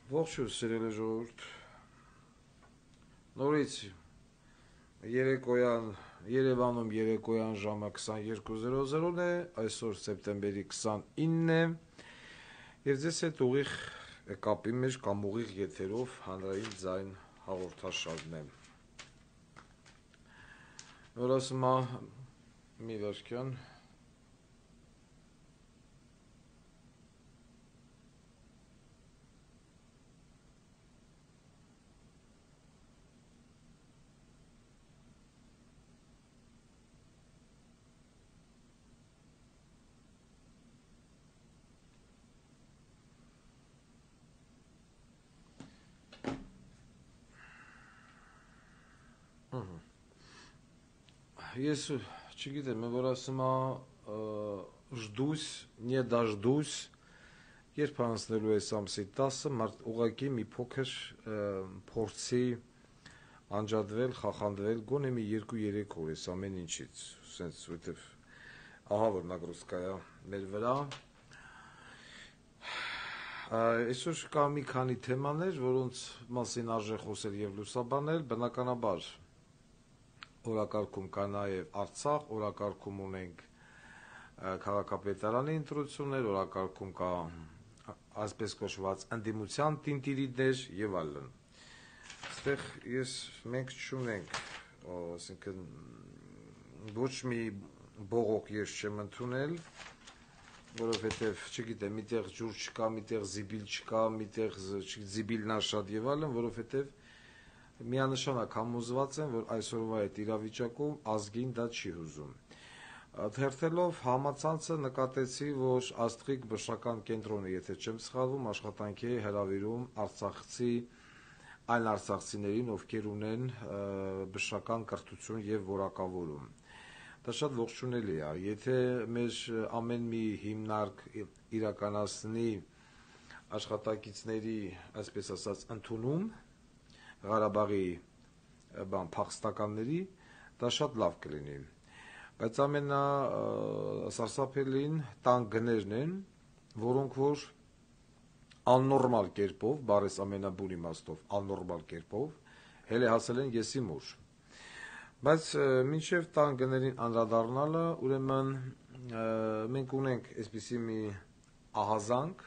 Ողջույն սիրելի ժողովուրդ, նորից երեկոյան Երևանում երեկոյան ժամը 22:00 է, այսօր սեպտեմբերի 29 է, եւ ձեզ հետ ուղիղ կապի մեջ կամ ուղիղ եթերով հանրային ձայն հաղորդաշարն է։ Որ ասում է մի վերջյան Ես չգիտեմ, որ ասում է ժդուս, не дождусь, երբ անցնելու է ամսի 10-ը, մարդ ուղղակի մի փոքր փորձի անջատվել, խախանդվել, գոնե մի 2-3 օր էս ամեն ինչից, սենց որտեվ ահա որ նագրոսկայա մեր վրա։ Այսօր կա մի քանի թեմաներ, որոնց մասին արժե խոսել եւ լուսաբանել, բնականաբար օրակարգում կա նաև Արցախ, օրակարգում ունենք քաղաքապետարանի ընտրություններ, օրակարգում կա այսպես կոչված ընդդիմության տինտիրիդներ եւ այլն։ Այստեղ մենք չունենք, ասենքն ոչ մի բողոք ես չեմ ընդունել, որովհետեւ չգիտեմ, միտեղ ջուր չկա, միտեղ զիբիլ չկա, միտեղ զիբիլն շատ եւ այլն, որովհետեւ միանշանակ համոզված եմ, որ այսօրվա այդ իրավիճակում ազգին դա չի հուզում։ Թերթելով համացանցը նկատեցի, որ Աստղիկ բժշկական կենտրոնը, եթե չեմ սխալվում, աշխատանքի է հրավիրում արցախցի այլ արցախցիներին, ովքեր ունեն բժշկական կրթություն եւ որակավորում։ Դա շատ ողջունելի է, եթե մեր ամեն մի հիմնարկ իրականացնի աշխատակիցների, այսպես ասած, ընդունում Ղարաբաղի փախստականների, դա շատ լավ կլինի, բայց ամենասարսափելին տան գներն են, որոնք որ աննորմալ կերպով, բառես ամենաբուն իմաստով, աննորմալ կերպով հել է հասել են եսի մուր։ Բայց մինչև տան գներին անդրադառնալը, ուրեմն մենք ունենք այսպիսի մի ահազանգ,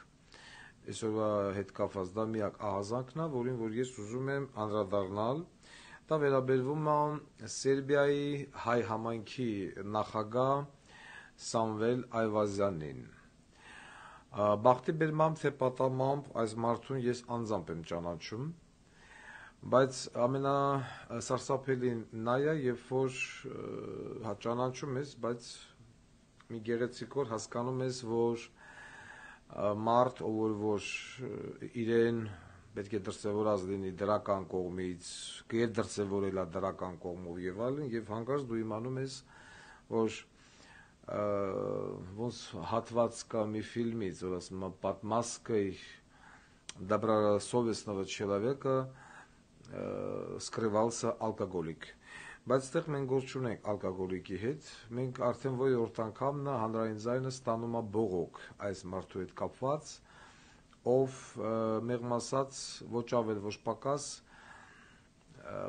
այսօրվա հետ կապված դա միակ ահազանգն է, որին որ ես ուզում եմ անդրադառնալ, դա վերաբերվում է Սերբիայի հայ համայնքի նախագահ Սամվել Այվազյանին։ Բախտի բերմամբ թե պատամամբ այս մարդուն ես անձամբ եմ ճանաչում, բայց ամենասարսափելին նա է, երբ որ ճանաչում ես, բայց մի գեղեցիկ օր հասկանում ես, որ մարդ, ով որ իրեն պետք է դրսևորած լինի դրական կողմից, կերդրսևորել է դրական կողմով եւ այլն, եւ հանկարծ դու իմանում ես, որ ոնց հատված կա մի ֆիլմից, որ ասում է под маской добросовестного человека скрывался алкоголик։ Բայց այդտեղ մենք գործ չունենք ալկոգոլիկի հետ, մենք արդեն որորդ անգամ նա հանրային ձայնը ստանում է բողոք այս մարդու հետ կապված, ով մեղմ ասած ոչ ավել ոչ պակաս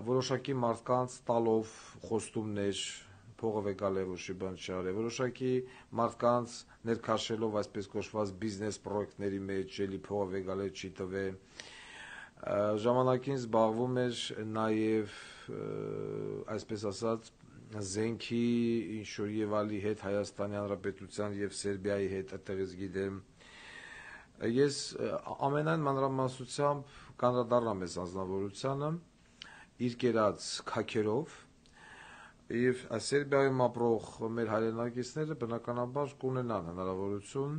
որոշակի մարդկանց տալով խոստումներ, փողը վեկալ է ոչի բան չարե, որոշակի մարդկանց ներքաշելով այսպես կոչված բիզնես պրոյեկտների մեջ, էլի փողը վեկալ է չի տվե, ժամանակին զբաղվում էր նաև այսպես ասած զենքի ինչ-որ եւ ալի հետ Հայաստանի Հանրապետության եւ Սերբիայի հետ այդտեղից գիտեմ։ Ես ամենայն մանրամասնությամբ կանդրադառնամ այս անձնավորությանը իր կերած քաքերով եւ Սերբիայում ապրող մեր հայրենակիցները բնականաբար կունենան հնարավորություն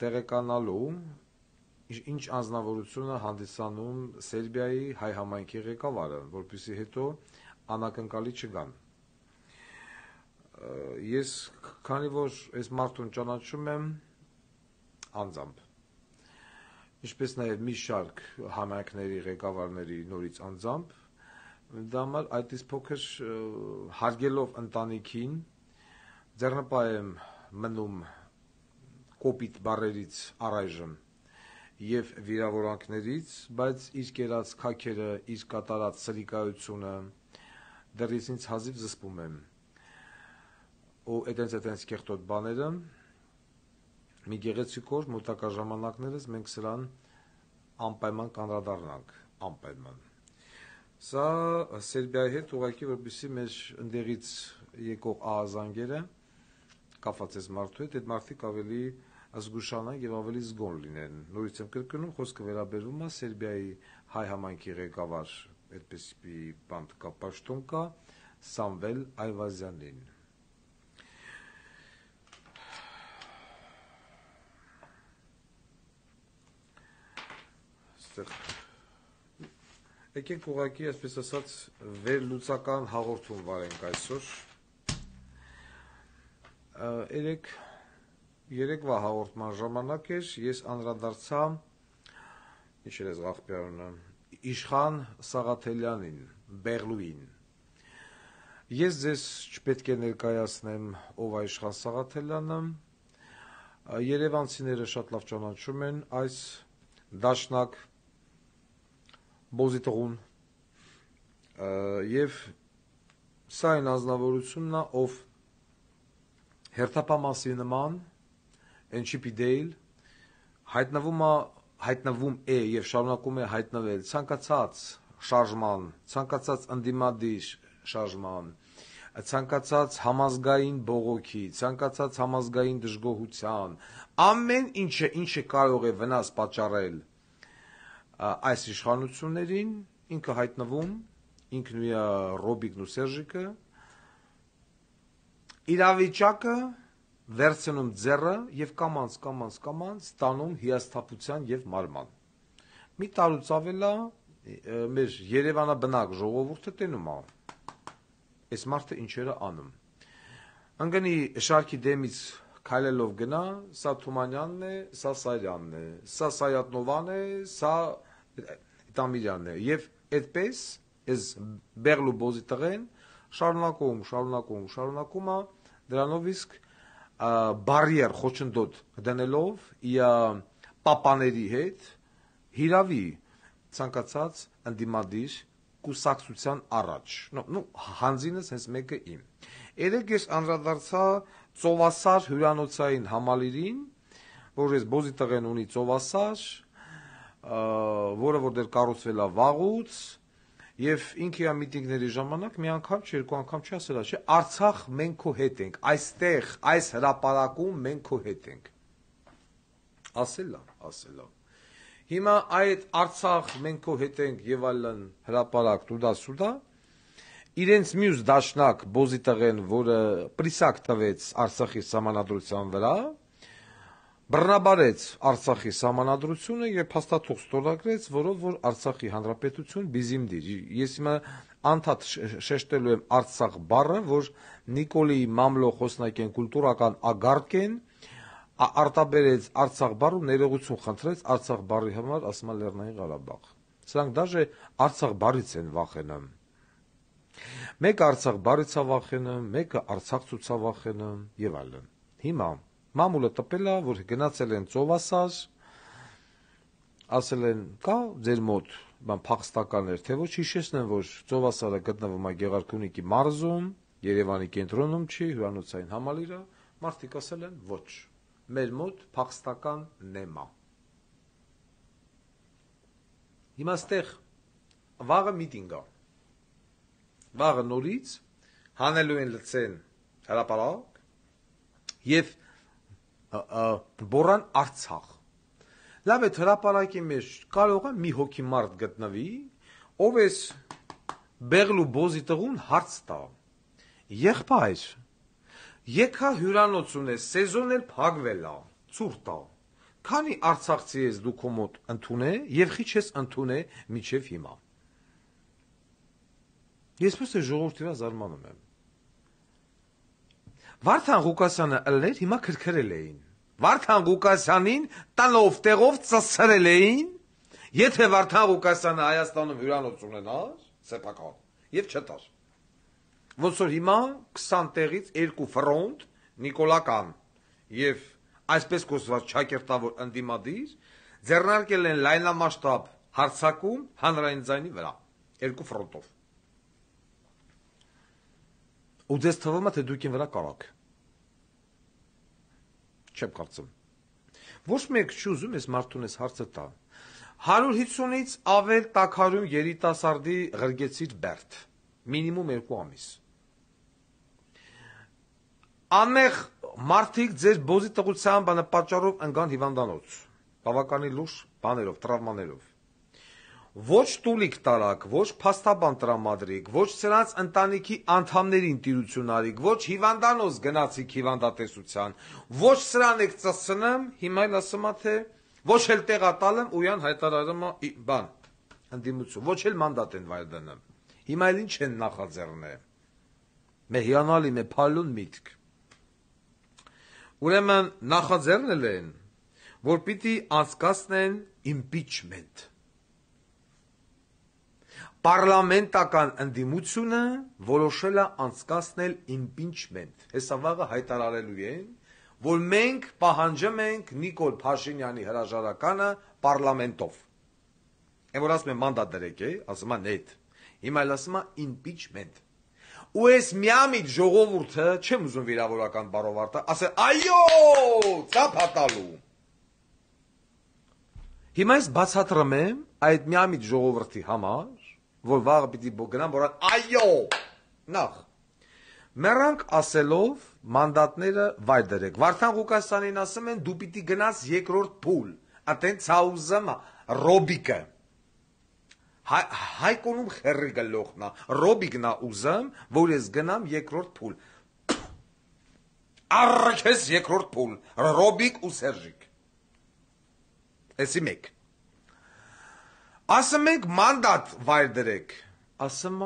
տեղեկանալու ինչ անձնավորություն է հանդիսանում Սերբիայի հայ համայնքի ղեկավարը, որպեսզի հետո անակնկալի չգան։ Ես քանի որ այս մարդուն ճանաչում եմ անձամբ, ինչպես նաև մի շարք համայնքների ղեկավարների նորից անձամբ, դա համար այդ իսկ փոքր հարգելով ընտանիքին ձեռնպահ եմ մնում կոպիտ բառերից առայժմ եւ վիրավորանքներից, բայց իր կերած քաքերը, իր կատարած սրիկայությունը դեռից ինձ հազիվ զսպում եմ։ Ու այդենց կեղտոտ բաները մի գեղեցիկ օր մոտակա ժամանակներս մենք սրան անպայման կանրադառնանք, անպայման։ Սա Սերբիայի հետ ուղղակի որպեսզի մեր ընդեղից եկող ահազանգերը կապված այս մարդու հետ, այդ մարդիկ ավելի զգուշանան եւ ավելի զգոն լինեն։ Նորից եմ կրկնում, խոսքը վերաբերում է Սերբիայի հայ համայնքի ղեկավար, այդպես մի բան կա, պաշտոն կա, Սամվել Այվազյանին։ Եկեք ուղղակի, այսպես ասած, վերլուծական հաղորդում վարենք այսօր։ Երեկվա հաղորդման ժամանակ էր, ես անդրադարձա, ինչ էր այս աղբյուրը, Իշխան Սաղաթելյանին, Բեղլուին։ Ես ձեզ չպետք է ներկայացնեմ ով է Իշխան Սաղաթելյանը, երևանցիները շատ լավ ճանաչում են այս դաշնակ բոզիտողուն եւ սա այն ազնվորությունն է, ով հերթապամասի նման NCP-դեյլ հայտնվում է եւ շարունակում է հայտնվել ցանկացած շարժման, ցանկացած ընդդիմադիր շարժման, ցանկացած համազգային բողոքի, ցանկացած համազգային դժգոհության, ամեն ինչը կարող է վնաս պատճառել այս իշխանություններին, ինքը հայտնվում, ինքն ու Ռոբիկն ու Սերժիկը, իրավիճակը վերցնում ձեռը եւ կամանց տանում հիասթափության եւ մարման։ Մի տարուց ավելա մեր Երևանաբնակ ժողովուրդը տենում է այս մարդը ինչերը անում։ Անգնի շարքի դեմից քայլելով գնա, սա Թումանյանն է, սա Սարյանն է, սա Սայատնովան է, սա Տամիրյանն է եւ այդպես այս Բեղլու բոզի տղեն շարունակում է դրանով իսկ բարիեր խոչընդոտ դնելով իր պապաների հետ հիրավի ցանկացած ընդդիմադիր կուսակցության առաջ։ Հանձինս հենց մեկը իմ։ Երեք ես անդրադարձա ծովասար հյուրանոցային համալիրին, որ ես բոզի տղեն ունի ծովասար, որը որ դեռ կառուցվել է վաղուց, եւ ինքը իր միտինգների ժամանակ մի անգամ չէ, երկու անգամ չի ասել, չէ, Արցախ մենք քո հետ ենք, այստեղ, այս հրապարակում մենք քո հետ ենք։ Ասել է։ Հիմա այդ Արցախ մենք քո հետ ենք եւ այլն հրապարակ տուդա իրենց մյուս դաշնակ բոզի տղեն, որը պրիսակ տվեց Արցախի սահմանադրության վրա, բռնաբարեց Արցախի սահմանադրությունը եւ փաստաթուղթ ստորագրեց, որով որ Արցախի հանրապետություն բիզիմդիր։ Ես հիմա անդադ շեշտելու եմ Արցախ բառը, որ Նիկոլի Մամլո խոսնակեն կուլտուրական ագարկ են, արտաբերեց Արցախ բառը ու ներողություն խնդրեց Արցախ բառի համար, ասում է Լեռնային Ղարաբաղ։ Սրանք դաժե Արցախ բառից են վախենում։ Մեկը Արցախ բառից է վախենում, մեկը Արցախցուց է վախենում եւ այլն։ Հիմա մամուլը տպել է, որ գնացել են ծովասար, ասել են կա ձեր մոտ բան փախստականներ, թե ոչ հիշեցնեմ, որ ծովասարը գտնվում է Գեղարքունիքի մարզում, Երևանի կենտրոնում չի, հյուրանոցային համալիրը, մարդիկ ասել են ոչ, մեր մոտ փախստական նեմա։ Հիմա ստեղ վաղը միտինգ է։ Վաղը նորից հանելու են լցեն հրապարակ եւ բորան Արցախ։ Լավ է հրապարակի մեջ կարող է մի հոգի մարդ գտնվի, ով էս Բեղլու բոզի տղուն հարց տա։ Եղբայր, եկա հյուրանոց ունես, սեզոնն էլ փակվել է, ցուրտ է։ Քանի արցախցի ես դու քո մոտ ընդունե եւ քիչ ես ընդունե միջև հիմա։ Ես պես ժողովրդի վրա զարմանում եմ։ Վարդան Ղուկասյանը ըլներ, հիմա քրքրել էին։ Վարդան Ղուկասյանին տանով տեղով ծծրել էին, եթե Վարդան Ղուկասյանը Հայաստանում հյուրանոց ունենար, սեփական, եւ չտար։ Ոնց որ հիմա 20 տեղից 2 ֆրոնտ Նիկոլական եւ այսպես կոչված ճակերտավոր ընդդիմադիր ձեռնարկել են լայնամասշտաբ հարձակում հանրային ձայնի վրա, երկու ֆրոնտով։ Ու ձեզ թվում է, թե դուք են վրա կարաք։ Չեմ կարծում։ Ոչ մեկ չուզում ես մարդուն ես հարցը տա։ 150-ից ավել տաքարյուն երիտասարդի ղրգեցիր բերդ, մինիմում 2 ամիս։ Անմեղ մարդիկ ձեր բոզի տղության բանը պատճառով ընկան հիվանդանոց, բավականին լուրջ բաներով, տրավմաներով։ Ոչ տուլիկ տարակ, ոչ փաստաբան տրամադրիկ, ոչ սրանց ընտանիքի անդամներին տիրություն արիք, ոչ հիվանդանոց գնացիք հիվանդատեսության, ոչ սրան եք ծսցնեմ, հիմա էլ ասում թե ոչ էլ տեղատալեմ ույան հայտարարում բան, ընդդիմություն, ոչ էլ մանդատ են վայր դնեմ։ Հիմա էլ ինչ են նախաձեռնե։ Մե հիանալի, մե փալուն միտք։ Ուրեմն նախաձեռնել են, որ պիտի անցկացնեն impeachment։ Պարլամենտական ընդդիմությունը որոշել է անցկացնել impeachment։ Հեսա վաղը հայտարարելու են, որ մենք պահանջում ենք Նիկոլ Փաշինյանի հրաժարականը պարլամենտով։ Այն որ ասում են մանդատ դրեք, ասում են այդ։ Հիմա էլ ասում են impeachment։ Ու ես միամիտ ժողովուրդը, չեմ ուզում վիրավորական բառով արտա, ասել այո, ցապ հատալու։ Հիմա ես բացատրում եմ այդ միամիտ ժողովրդի համար, որ վաղը պիտի գնամ, որ այո, նախ, մեռանք ասելով մանդատները վայր դրեք, Վարդան Ղուկասյանին ասում են, դու պիտի գնաս երկրորդ փուլ, ատեն ցաուզեմ ռոբիկը, հայկոնում խերի գլոխնա, ռոբիկնա ուզեմ, որ ես գնամ երկրորդ փուլ, առքես երկրորդ փուլ, ռոբիկ ու սերժիկ, էսի մեկ, ասում ենք մանդատ վայր դրեք, ասում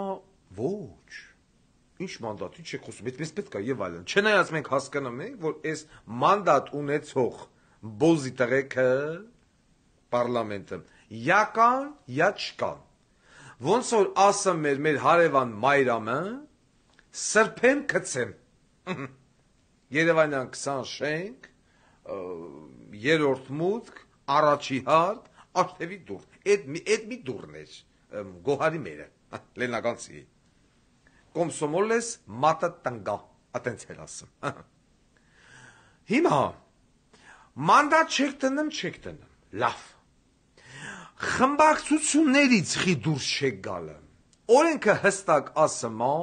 ոչ, ինչ մանդատ, ինչ եք խոսում, այդպես պետք է եւ այլն, չնայած մենք հասկանում ենք, որ այս մանդատ ունեցող բոզի տղեկը պարլամենտը, յա կան, յա չկան, ոնց որ ասում մեր հարևան Մայրամը, սրբեմ կծեմ, Երևանյան 20 շենք, երրորդ մուտք, առաջի հարդ, Աշտևի դուր, այդ մի դուրն էր, գոհարի մերը, լենականցի, կոմսոմոլ ես մատը տնգա, ատենց էր ասում, հիմա, մանդատ չեք տնեմ, լավ, խմբակցություններից խի դուրս չեք գալը, օրենքը հստակ ասում է,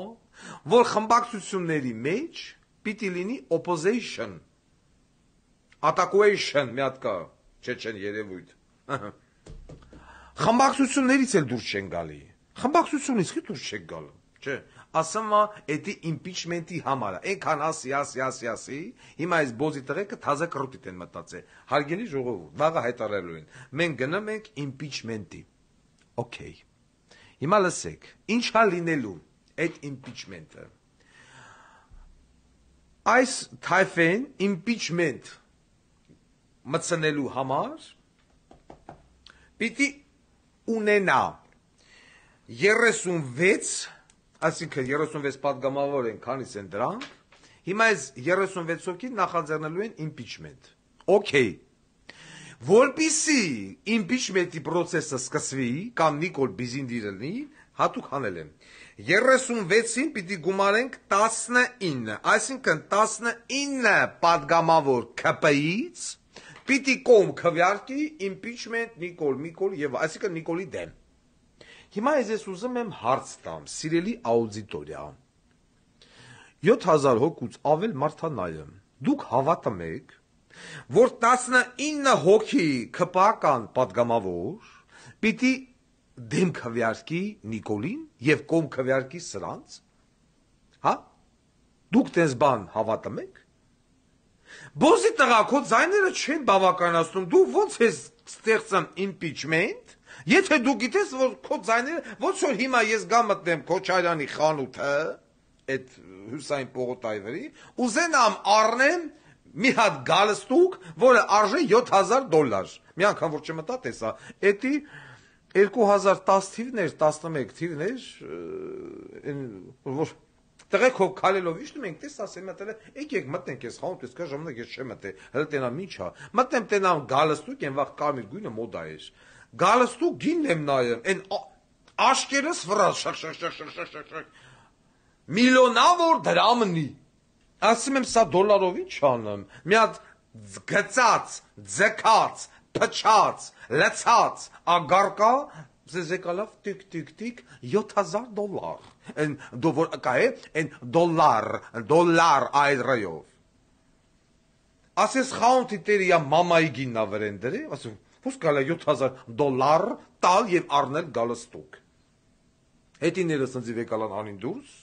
որ խմբակցությունների մեջ պիտի լինի opposition, attackation, մի հատ կա, չեն երևույթ, խմբակցություններից էլ դուրս չեն գալի, խմբակցությունից խի դուրս չեք գալը, չէ, ասում է, էդի impeachment-ի համար, ենքան ասի, հիմա այս բոզի տղեկը թազը կրոտիտ են մտածել, հարգելի ժողովուրդ, վաղը հայտարարելու են, մենք գնում ենք impeachment-ի, okay, հիմա լսեք, ինչ հա լինելու այդ impeachment-ը, այս թայֆեն impeachment մտցնելու համար պիտի ունենա 36, այսինքն 36 պատգամավոր են, քանից են դրանք, հիմա այս 36 հոգի նախաձեռնելու են impeachment, okay, որպիսի impeachment-ի պրոցեսը սկսվի, կամ Նիկոլ Բիզինդիրելնի, հատուկ հանել եմ, 36-ին պիտի գումարենք 19, այսինքն 19 պատգամավոր ԿՊ-ից պիտի կողմ քվեարկի impeachment Նիկոլ եւ այսինքն Նիկոլի դեմ։ Հիմա ես ուզում եմ հարց տամ, սիրելի աուդիտորիա։ 7000 հոգուց ավել մարդանայում։ Դուք հավատում եք, որ 19 հոգի ԿՊ-ական պատգամավոր պիտի դեմ քվեարկի Նիկոլին եւ կողմ քվեարկի սրանց։ Հա? Դուք դες բան հավատում եք։ Բոզի տղակո ձայները չեն բավականացնում, դու ոնց ես ստեղծում impeachment, եթե դու գիտես, որ քո ձայները, ոնց որ հիմա ես գա մտնեմ Քոչարյանի խանութը, այդ Հուսային պողոտայի վրի, ուզենամ առնեմ մի հատ գալստուկ, որը արժե $7000, մի անգամ որ չմտա տեսա, էդի 2010 թիվներ, 11 թիվներ, որ Տղեկով քալելով իշտում ենք, տես ասեմ մտել, եկեք մտնենք այս խանութ, ես կա ժամանակ ես չեմ մտել, հələ տենամ ինչա։ Մտնեմ տենամ գալստուկ, այն վաղ կարմիր գույնը մոդա էր։ Գալստուկ գինն եմ նայում, այն աշկերս վրա շախ։ Միլիոնավոր դրամնի։ Ասում եմ սա դոլարով ինչ անեմ։ Մի հատ գծած, ձգած, փչած, լցած, ագարկա Զեկալավ տիկ $7000 Են դովոր կայ են դոլար այրայով Ասես խաունտի տերի յա մամայի գիննա վրեն դրի ասում ո՞ս կալա $7000 տալ եւ առնել գալստուկ Հետիները սնձի վեկալան անին դուրս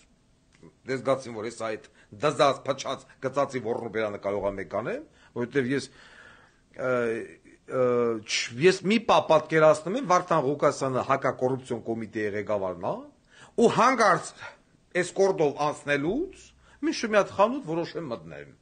Դες գացին որ ես այդ դզած փչած գծածի ոռնոբերանը կարող եմ մեկանեմ որովհետեւ ես մի պա պատկերացնում եմ Վարդան Ղուկասյանը հակակոռուպցիոն կոմիտեի ղեկավարն է ու հանգարց այս կորդով անցնելուց մի շուտ խանութ որոշեմ մտնեմ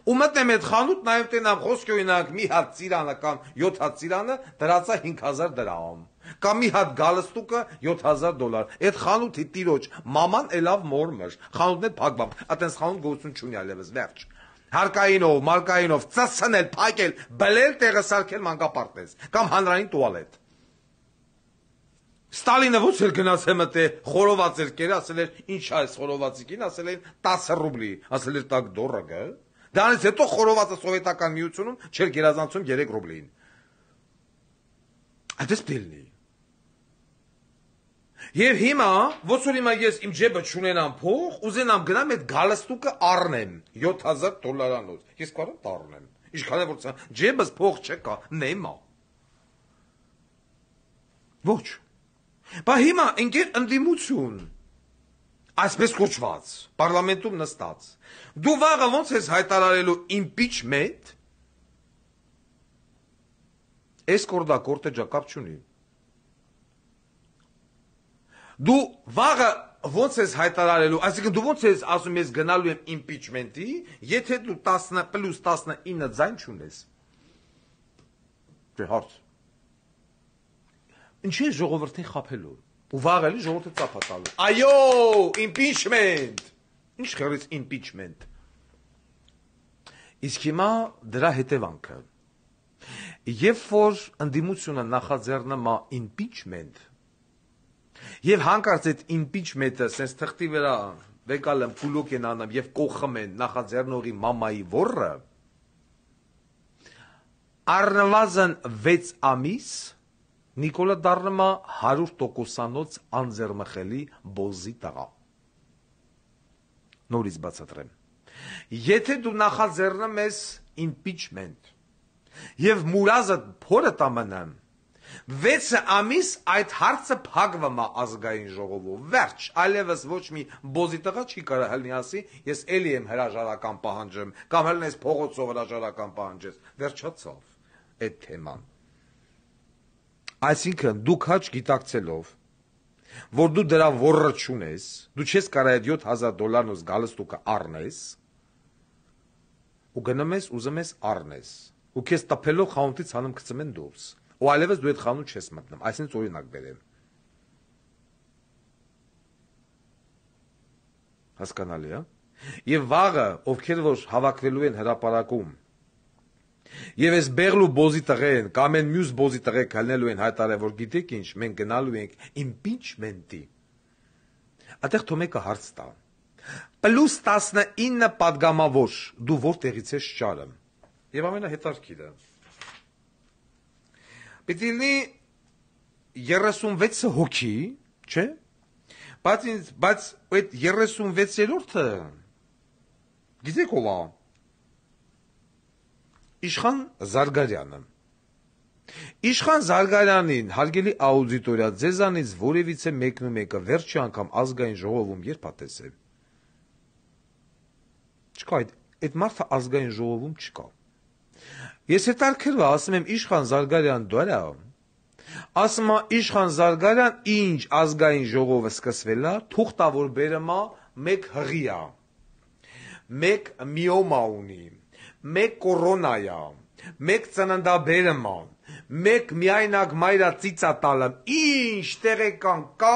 ու մտնեմ այդ խանութ նաև տենամ խոսքի օրինակ մի հատ ծիրանը կամ 7 հատ ծիրանը դրածա 5000 դրամ կամ մի հատ գալստուկը $7000 այդ խանութի տիրոջ մաման էլավ մորմր խանութն է փակված այտենց խանութ գոյություն չունի այլևս վերջ Հարկայինով, մարկայինով, ծծնել, փակել, բլել, տեղը սարքել մանկապարտեզ, կամ հանրային տուալետ։ Ստալինը ո՞ց էր գնաց մտե խորոված էր կերը, ասել էր, ինչ է այս խորովածիկին, ասել էր 10 ռուբլի, ասել էր տակ դորագը։ Դրանից հետո խորովածը սովետական միությունում չէր գերազանցում 3 ռուբլին։ Այդպես դելնի։ Եվ հիմա, ոնց որ հիմա ես իմ ջեբը չունենամ փող, ուզենամ գնամ այդ գալստուկը առնեմ $7000-անոց։ Ես կարող եմ առնեմ։ Ինչքան է որ ջեբս փող չկա, նեմա։ Ոչ։ Բա հիմա ընկեր ընդդիմություն։ Այսպես կոչված, պարլամենտում նստած։ Դու վաղը ոնց ես հայտարարելու impeachment։ Այս կորդա կորտեջա կապ չունի։ Դու վաղը ոնց ես հայտարարելու, այսինքն դու ոնց ես ասում ես գնալու եմ impeachment-ի, եթե դու 10 + 19 ձայն չունես։ Դե հարց։ Ինչի՞ է ժողովրդին խաբելու։ Ու վաղ էլի ժողովուրդը ծափա տալու։ Այո, impeachment։ Ինչ խորից impeachment։ Իսկ հիմա դրա հետևանքը։ Երբ որ ընդդիմությունը նախաձեռնում է impeachment Եվ հանկարծ այդ impeachment-ը sense թղթի վրա վեկալեմ կուլոկ են անում եւ կողխում են նախաձեռնողի մամայի ոռը առնվազն 6 ամիս Նիկոլա դառնում է 100%-անոց անձեռմխելի բոզի տղա Նորից բացատրեմ Եթե դու նախաձեռնում ես impeachment եւ մուրազը փորը տամանամ 6 ամիս այդ հարցը փակվում է ազգային ժողովում վերջ այլևս ոչ մի բոզի տղա չի կարող հելնի ասի ես էլի եմ հրաժարական պահանջում կամ հելն ես փողոցով հրաժարական պահանջես վերջացավ այդ թեման այսինքն դու քաչ գիտակցելով որ դու դրա ոռը չունես դու չես կարող այդ $7000-ով գալստուկը առնես ու գնում ես ուզում ես առնես ու քեզ տփելով խանութից հանում գցում են դուրս Ու այլևս դու այդ խանութ չես մտնում, այսինքն օրինակ բերեմ։ Հասկանալի է։ Եվ վաղը, ովքեր որ հավաքվելու են հրապարակում, եւ այս բեղլու բոզի տղեն կամ այն մյուս բոզի տղեկ հալնելու են հայտարարել, որ գիտեք ինչ, մենք գնալու ենք impeachment-ի։ Այդտեղ թող մեկը հարց տա։ +19 պատգամավոր դու որտեղից ես ճարը։ Եվ ամենահետաքրքիրը Պետք լինի 36 հոգի, չէ՞։ Բայց այդ 36-րդը գիտեք ով է։ Իշխան Զարգարյանը։ Իշխան Զարգարյանին հարգելի աուդիտորիա ձեզանից որևիցե մեկն ու մեկը վերջի անգամ ազգային ժողովում երբ է տեսել։ Չկա այդ մարդը ազգային ժողովում չկա։ Ես հետարքրվա ասում եմ Իշխան Զարգարյան դորա ասում է Իշխան Զարգարյան ինչ ազգային ժողովը սկսվել է թուղթավոր բերեմա մեկ հղիա մեկ միոմա ունի մեկ կորոնայա մեկ ծննդաբերեմա մեկ միայնակ մայրա ծիծա տալը ինչ տեղեկան կա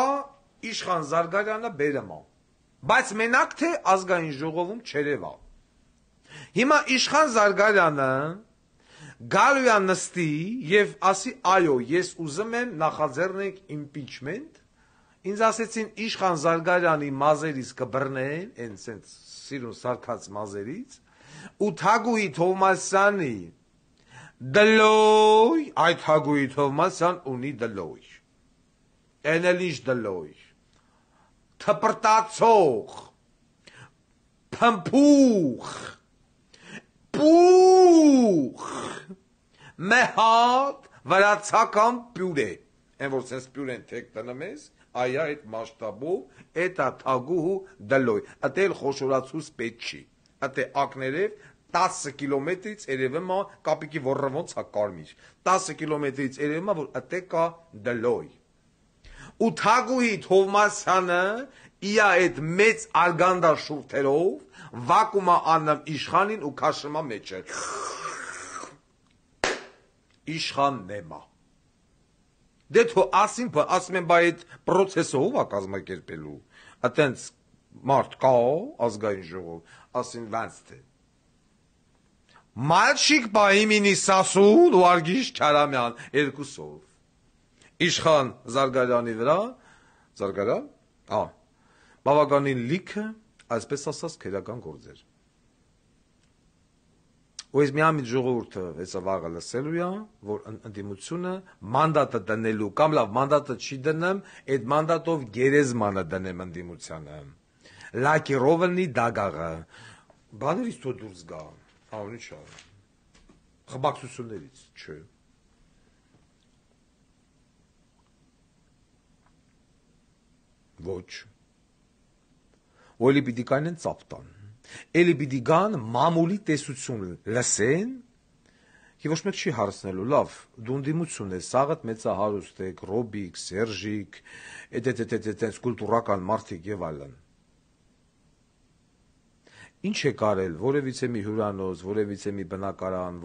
Իշխան Զարգարյանը բերեմա բայց մենակ թե ազգային ժողովում չերևա։ Հիմա Իշխան Զարգարյանը գալու է նստի եւ ասի այո, ես ուզում եմ նախաձեռնենք impeachment, ինձ ասեցին Իշխան Զարգարյանի մազերից կբռնեն, այն սենց սիրուն սարքած մազերից, ու Թագուհի Թովմասյանի դլոյ, այդ Թագուհի Թովմասյան ունի դլոյ, այն էլ ինչ դլոյ, թպրտացող, փմփուխ, պուխ, մեհատ վրացական պյուրե, այն որ սենց պյուրեն թեք տնեմ ես, այա այդ մասշտաբով, էտ է Թագուհու դլոյ, ատել խոշորացուս պետ չի, ատե ակներև 10 կիլոմետրից երևում է կապիկի ոռը ոնց է կարմիր, 10 կիլոմետրից երևում է, որ ատե կա դլոյ, ու Թագուհի Թովմասյանը իա այդ մեծ արգանդա շուրթերով վակումա աննամ իշխանին ու քաշմա մեջը իշխան նեմա դե թո ասին ասում են բայ այդ պրոցեսը ով է կազմակերպելու այտենց մարդ կա ազգային ժողով ասին վանց թե մալչիկ բա իմինի Սասուն ու Արգիշ Չարամյան երկուսով Իշխան Զարգարյանի վրա Զարգարյան բավականին լիքը այսպես ասած քերական գործեր ու ես միամիտ ժողովուրդը հեսա վաղը լսելու է որ ընդդիմությունը մանդատը դնելու կամ լավ մանդատը չի դնեմ այդ մանդատով գերեզմանը դնեմ ընդդիմությանը լակիրովնի դագաղը բաներից թո դուրս գա Ինչ է, խմբակցություններից, չէ։ Ոչ։ Ու էլի պիտի կանեն ծապտան։ Էլի պիտի գան մամուլի տեսություն լսեն, և ոչ մեկ չի հարցնելու, լավ, դու ընդդիմություն ես, սաղդ մեծահարուստ եք, Ռոբիկ, Սերժիկ, կուլտուրական մարդիկ և այլն։ Ինչ է կարել, որևիցե մի հյուրանոց, որևիցե մի բնակարան,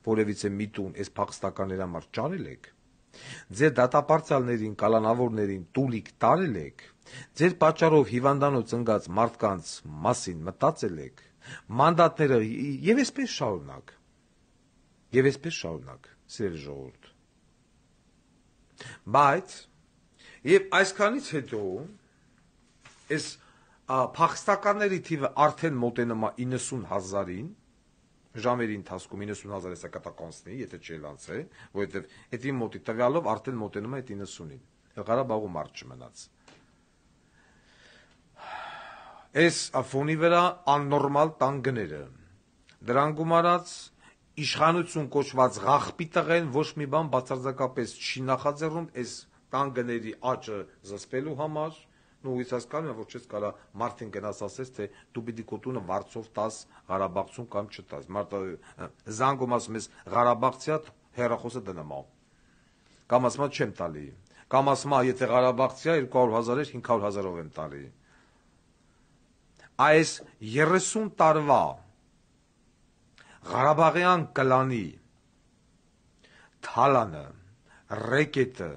որևիցե մի տուն, այս փախստականների համար ճարել եք, ձեր դատապարտյալներին, կալանավորներին տուլիկ տարել եք, ձեր պատճառով հիվանդանոց ընկած մարդկանց մասին մտածել եք, մանդատները եւ այսպես շարունակ, սիրելի ժողովուրդ։ Բայց եւ այսքանից հետո այս փախստականների թիվը արդեն մոտենում է 90,000-ին, ժամերի ընթացքում 90,000 հեսա կտականցնի, եթե չելանց է, որովհետև հետի մոտի տվյալով արդեն մոտենում է այդ 90-ին, Ղարաբաղում մարդ չմնաց։ Այս ֆոնի վրա աննորմալ տանգները, դրան գումարած իշխանություն կոչված ղախպի տղեն ոչ մի բան բացարձակապես չի նախաձեռնում այս տանգների աճը զսպելու համար, ու ես հասկանում եմ, որ չես կարա մարդին գնաս ասես, թե դու պիտի քո տունը վարձով տաս Ղարաբաղցուն կամ չտաս։ Մարդը զանգում ասում ես Ղարաբաղցիա հեռախոսը դնեմ։ Կամ ասում չեմ տալի։ Կամ ասում եթե Ղարաբաղցիա 200,000-եր 500,000-ով եմ տալի։ Այս 30 տարվա Ղարաբաղյան կլանի թալանը, ռեկետը,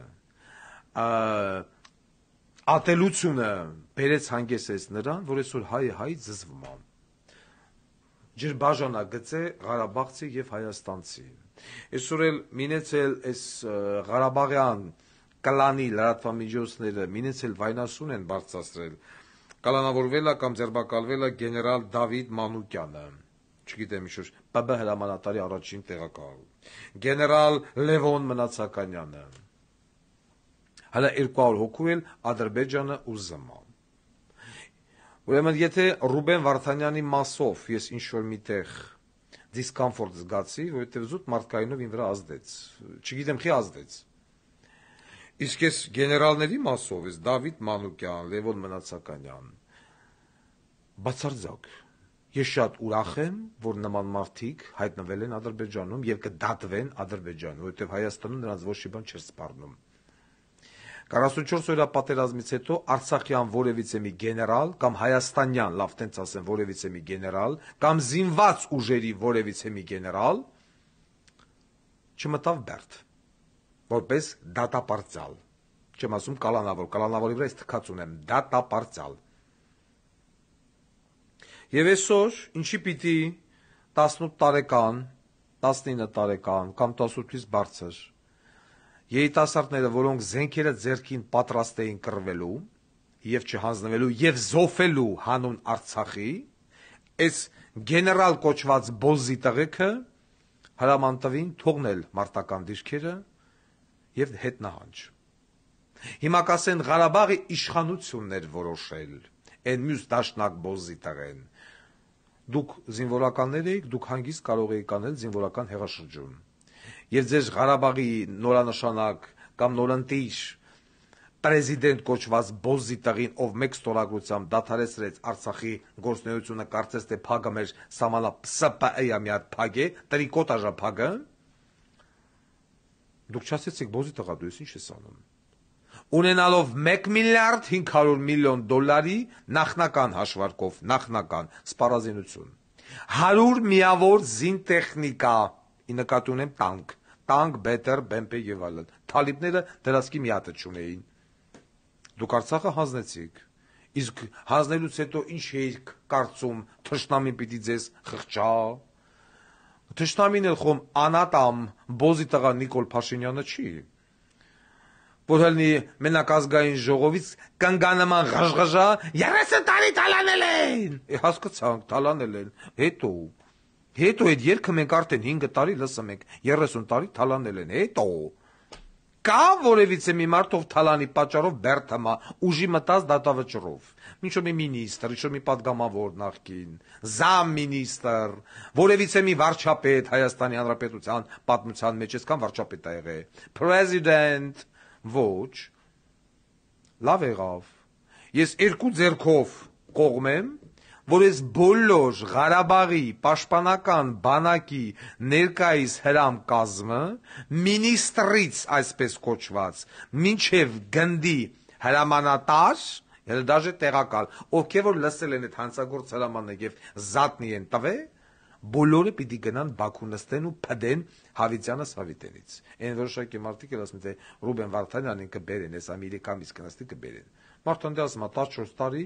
ատելությունը բերեց հանգեսեց նրան, որ այսօր հայ զզվում է։ Ջրբաժանա գծե Ղարաբաղցի եւ հայաստանցի։ Այսօր էլ մինեցել այս Ղարաբաղյան կլանի լրատվամիջոցները մինեցել վայնասուն են բարձրացրել։ Կալանավորվել է կամ ձերբակալվել է գեներալ Դավիթ Մանուկյանը, չգիտեմ ինչ ՊԲ հրամանատարի առաջին տեղակալ, գեներալ Լևոն Մնացականյանը։ Հələ 200 հոգու էլ Ադրբեջանը ու ԶՄ։ Ուրեմն եթե Ռուբեն Վարդանյանի մասով ես ինչ-որ միտեղ դիսկոմֆորտ զգացի, որովհետև զուտ մարդկայինով իմ վրա ազդեց, չգիտեմ խի ազդեց։ Իսկ ես գեներալների մասով ես Դավիթ Մանուկյան, Լևոն Մնացականյան, բացարձակ, ես շատ ուրախ եմ, որ նման մարդիկ հայտնվել են Ադրբեջանում և կդատվեն Ադրբեջանում, որովհետև Հայաստանում նրանց ոչ մի բան չէր սպառնում։ 44 օրյա պատերազմից հետո Արցախյան որևիցե մի գեներալ կամ հայաստանյան, լավ տենց ասեմ, որևիցե մի գեներալ կամ զինված ուժերի որևիցե մի գեներալ չմտավ Բերդ, որպես դատապարտյալ, չեմ ասում կալանավոր, կալանավորի վրա ես թքած ունեմ, դատապարտյալ։ Եվ այսօր ինչի պիտի 18 տարեկան, 19 տարեկան կամ 18-ից բարձր երիտասարդները, որոնք զենքերը ձեռքին պատրաստ էին կռվելու եւ չհանձնվելու եւ զոհվելու հանուն Արցախի, այս գեներալ կոչված բոզի տղեկը հրաման տվին թողնել մարտական դիրքերը եւ հետ նահանջ։ Հիմա կասեն Ղարաբաղի իշխանություններ որոշել, այն մյուս դաշնակ բոզի տղեն։ Դուք զինվորականներ եք, դուք հանգիստ կարող եք անել զինվորական հեղաշրջում։ Եվ ձեր Ղարաբաղի նորանշանակ կամ նորընտիր պրեզիդենտ կոչված բոզի տղին, ով մեկ ստորագրությամբ դադարեցրեց Արցախի գործունեությունը, կարծես թե փագը մեր սամանա ՍՊԸ-ի մի հատ փագ է, տրիկոտ աժա փագը։ Դուք չասեցիք բոզի տղա, դու ինչ ես անում։ Ունենալով 1 միլիարդ 500 միլիոն դոլարի նախնական հաշվարկով, նախնական սպառազինություն, 100 միավոր զինտեխնիկա, ի նկատի ունեմ տանկ, բետեր, բեմպե եւ այլն։ Թալիբները դրասկի մի հատը չունեին։ Դուք Արցախը հանձնեցիք, իսկ հանձնելուց հետո ինչ էիք կարծում, թշնամին պիտի ձեզ խղճա։ Թշնամին էլ խոմ անատամ բոզի տղա Նիկոլ Փաշինյանը չի, որ հելնի մենակազգային ժողովից կնգանման ղժղժա 30 տարի թալանել են։ Հասկացանք, թալանել են, հետո այդ երգը մենք արդեն 5 տարի լսում ենք, 30 տարի թալանել են, հետո կա որևիցե մի մարդով թալանի պատճառով բերթամա ուժի մտած դատավճռով, ինչ որ մի մինիստր, ինչ որ մի պատգամավոր նախկին, զամ մինիստր, որևիցե մի վարչապետ Հայաստանի Հանրապետության պատմության մեջ այսքան վարչապետ ա եղել, president, ոչ, լավ եղավ, ես երկու ձեռքով կողմեմ, որ այս բոլոր Ղարաբաղի պաշտպանական բանակի ներկայիս հրամ կազմը մինիստրից այսպես կոչված մինչև գնդի հրամանատար, դաժե տեղակալ, ովքեր որ լսել են այդ հանցագործ հրամանը եւ զատնի են տվել, բոլորը պիտի գնան Բաքու նստեն ու փդեն Հավիտյանս Հավիտենից։ Այն որոշակի մարդիկ էլ ասում են, թե Ռուբեն Վարդանյանին կբերեն, այս ամերիկամից կնստի կբերեն։ Մարդն դե ասում է 14 տարի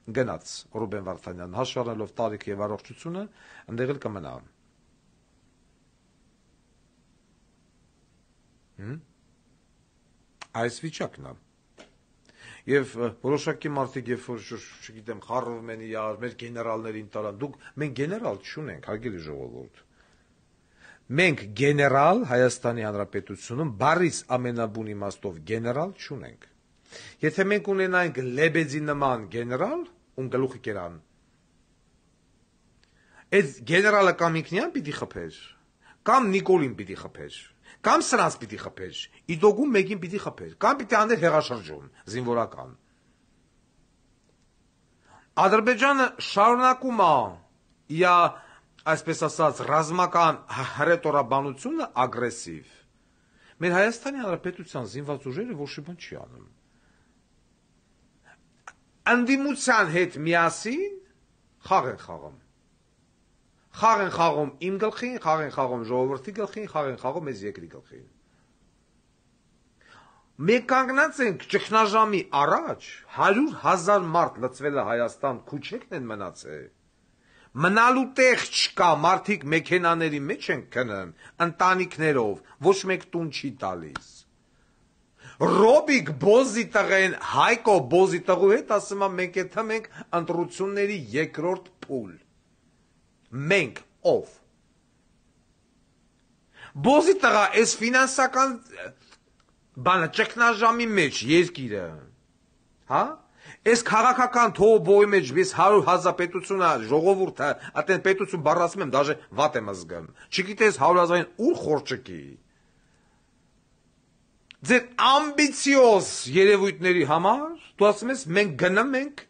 գնաց Ռուբեն Վարդանյան, հաշվառելով տարիքը եւ առողջությունը, այնտեղ էլ կմնա։ Այս վիճակն է։ Եվ որոշակի մարդիկ, երբ որ չգիտեմ, խառնվում են իրար, մեր գեներալներին տարան, մենք գեներալ չունենք, հարգելի ժողովուրդ։ Մենք գեներալ Հայաստանի Հանրապետությունում բառից ամենաբուն իմաստով գեներալ չունենք։ Եթե մենք ունենայինք Լեբեդի նման գեներալ, ում գլուխը կերան, այդ գեներալը կամ ինքնին պիտի խփեր, կամ Նիկոլին պիտի խփեր, կամ սրանց պիտի խփեր, իդոգում մեկին պիտի խփեր, կամ պիտի աներ հեղաշրջում, զինվորական։ Ադրբեջանը շարունակում է իր, այսպես ասած, ռազմական հռետորաբանությունը ագրեսիվ։ Մեր Հայաստանի Հանրապետության զինված ուժերը ոչ մի բան չի անում։ Անդիմության հետ միասին խաղ են խաղում։ Խաղ են խաղում իմ գլխին, խաղ են խաղում ժողովրդի գլխին, խաղ են խաղում այս երկրի գլխին։ Մենք կանգնած ենք ճգնաժամի առաջ, 100,000 մարդ լծվել է Հայաստան, քուչեքն են մնացել։ Մնալու տեղ չկա, մարդիկ մեքենաների մեջ են քնում, ընտանիքներով, ոչ մեկ տուն չի տալիս։ Ռոբիկ բոզի տղեն, Հայկո բոզի տղու հետ ասում է մենք եթե մենք ընտրությունների երկրորդ փուլ։ Մենք ով։ Բոզի տղա այս ֆինանսական բանը ճգնաժամի մեջ երկիրը, հա? Այս քաղաքական թողոբոյի մեջ ես 100,000 պետությունը ժողովուրդը, այդեն պետություն բառ ասում եմ, դաժե վատ եմ զգում։ Չգիտես 100,000-ին ուր խորճկի։ Ձեր ամբիցիոզ երևույթների համար դու ասում ես մենք գնում ենք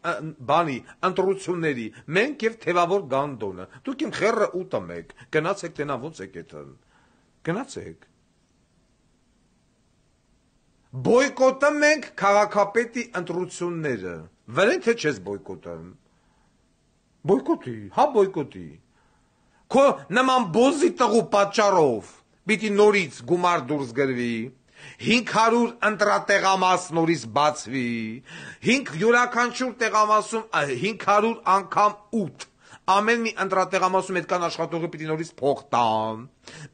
բանի ընտրությունների, մենք եւ թևավոր գանդոնը։ Դուք իմ խերը ուտում եք, գնացեք տենա ոնց եք այդն։ Գնացեք։ Բոյկոտում ենք քաղաքապետի ընտրությունները։ Վրեն թե չես բոյկոտում։ Բոյկոտի, հա բոյկոտի։ Քո նման բոզի տղու պատճառով պիտի նորից գումար դուրս գրվի։ 500 ընտրատեղամաս նորից բացվի, 5 յուրաքանչյուր տեղամասում 500 անգամ 8 ամեն մի ընտրատեղամասում այդքան աշխատողը պիտի նորից փող տան,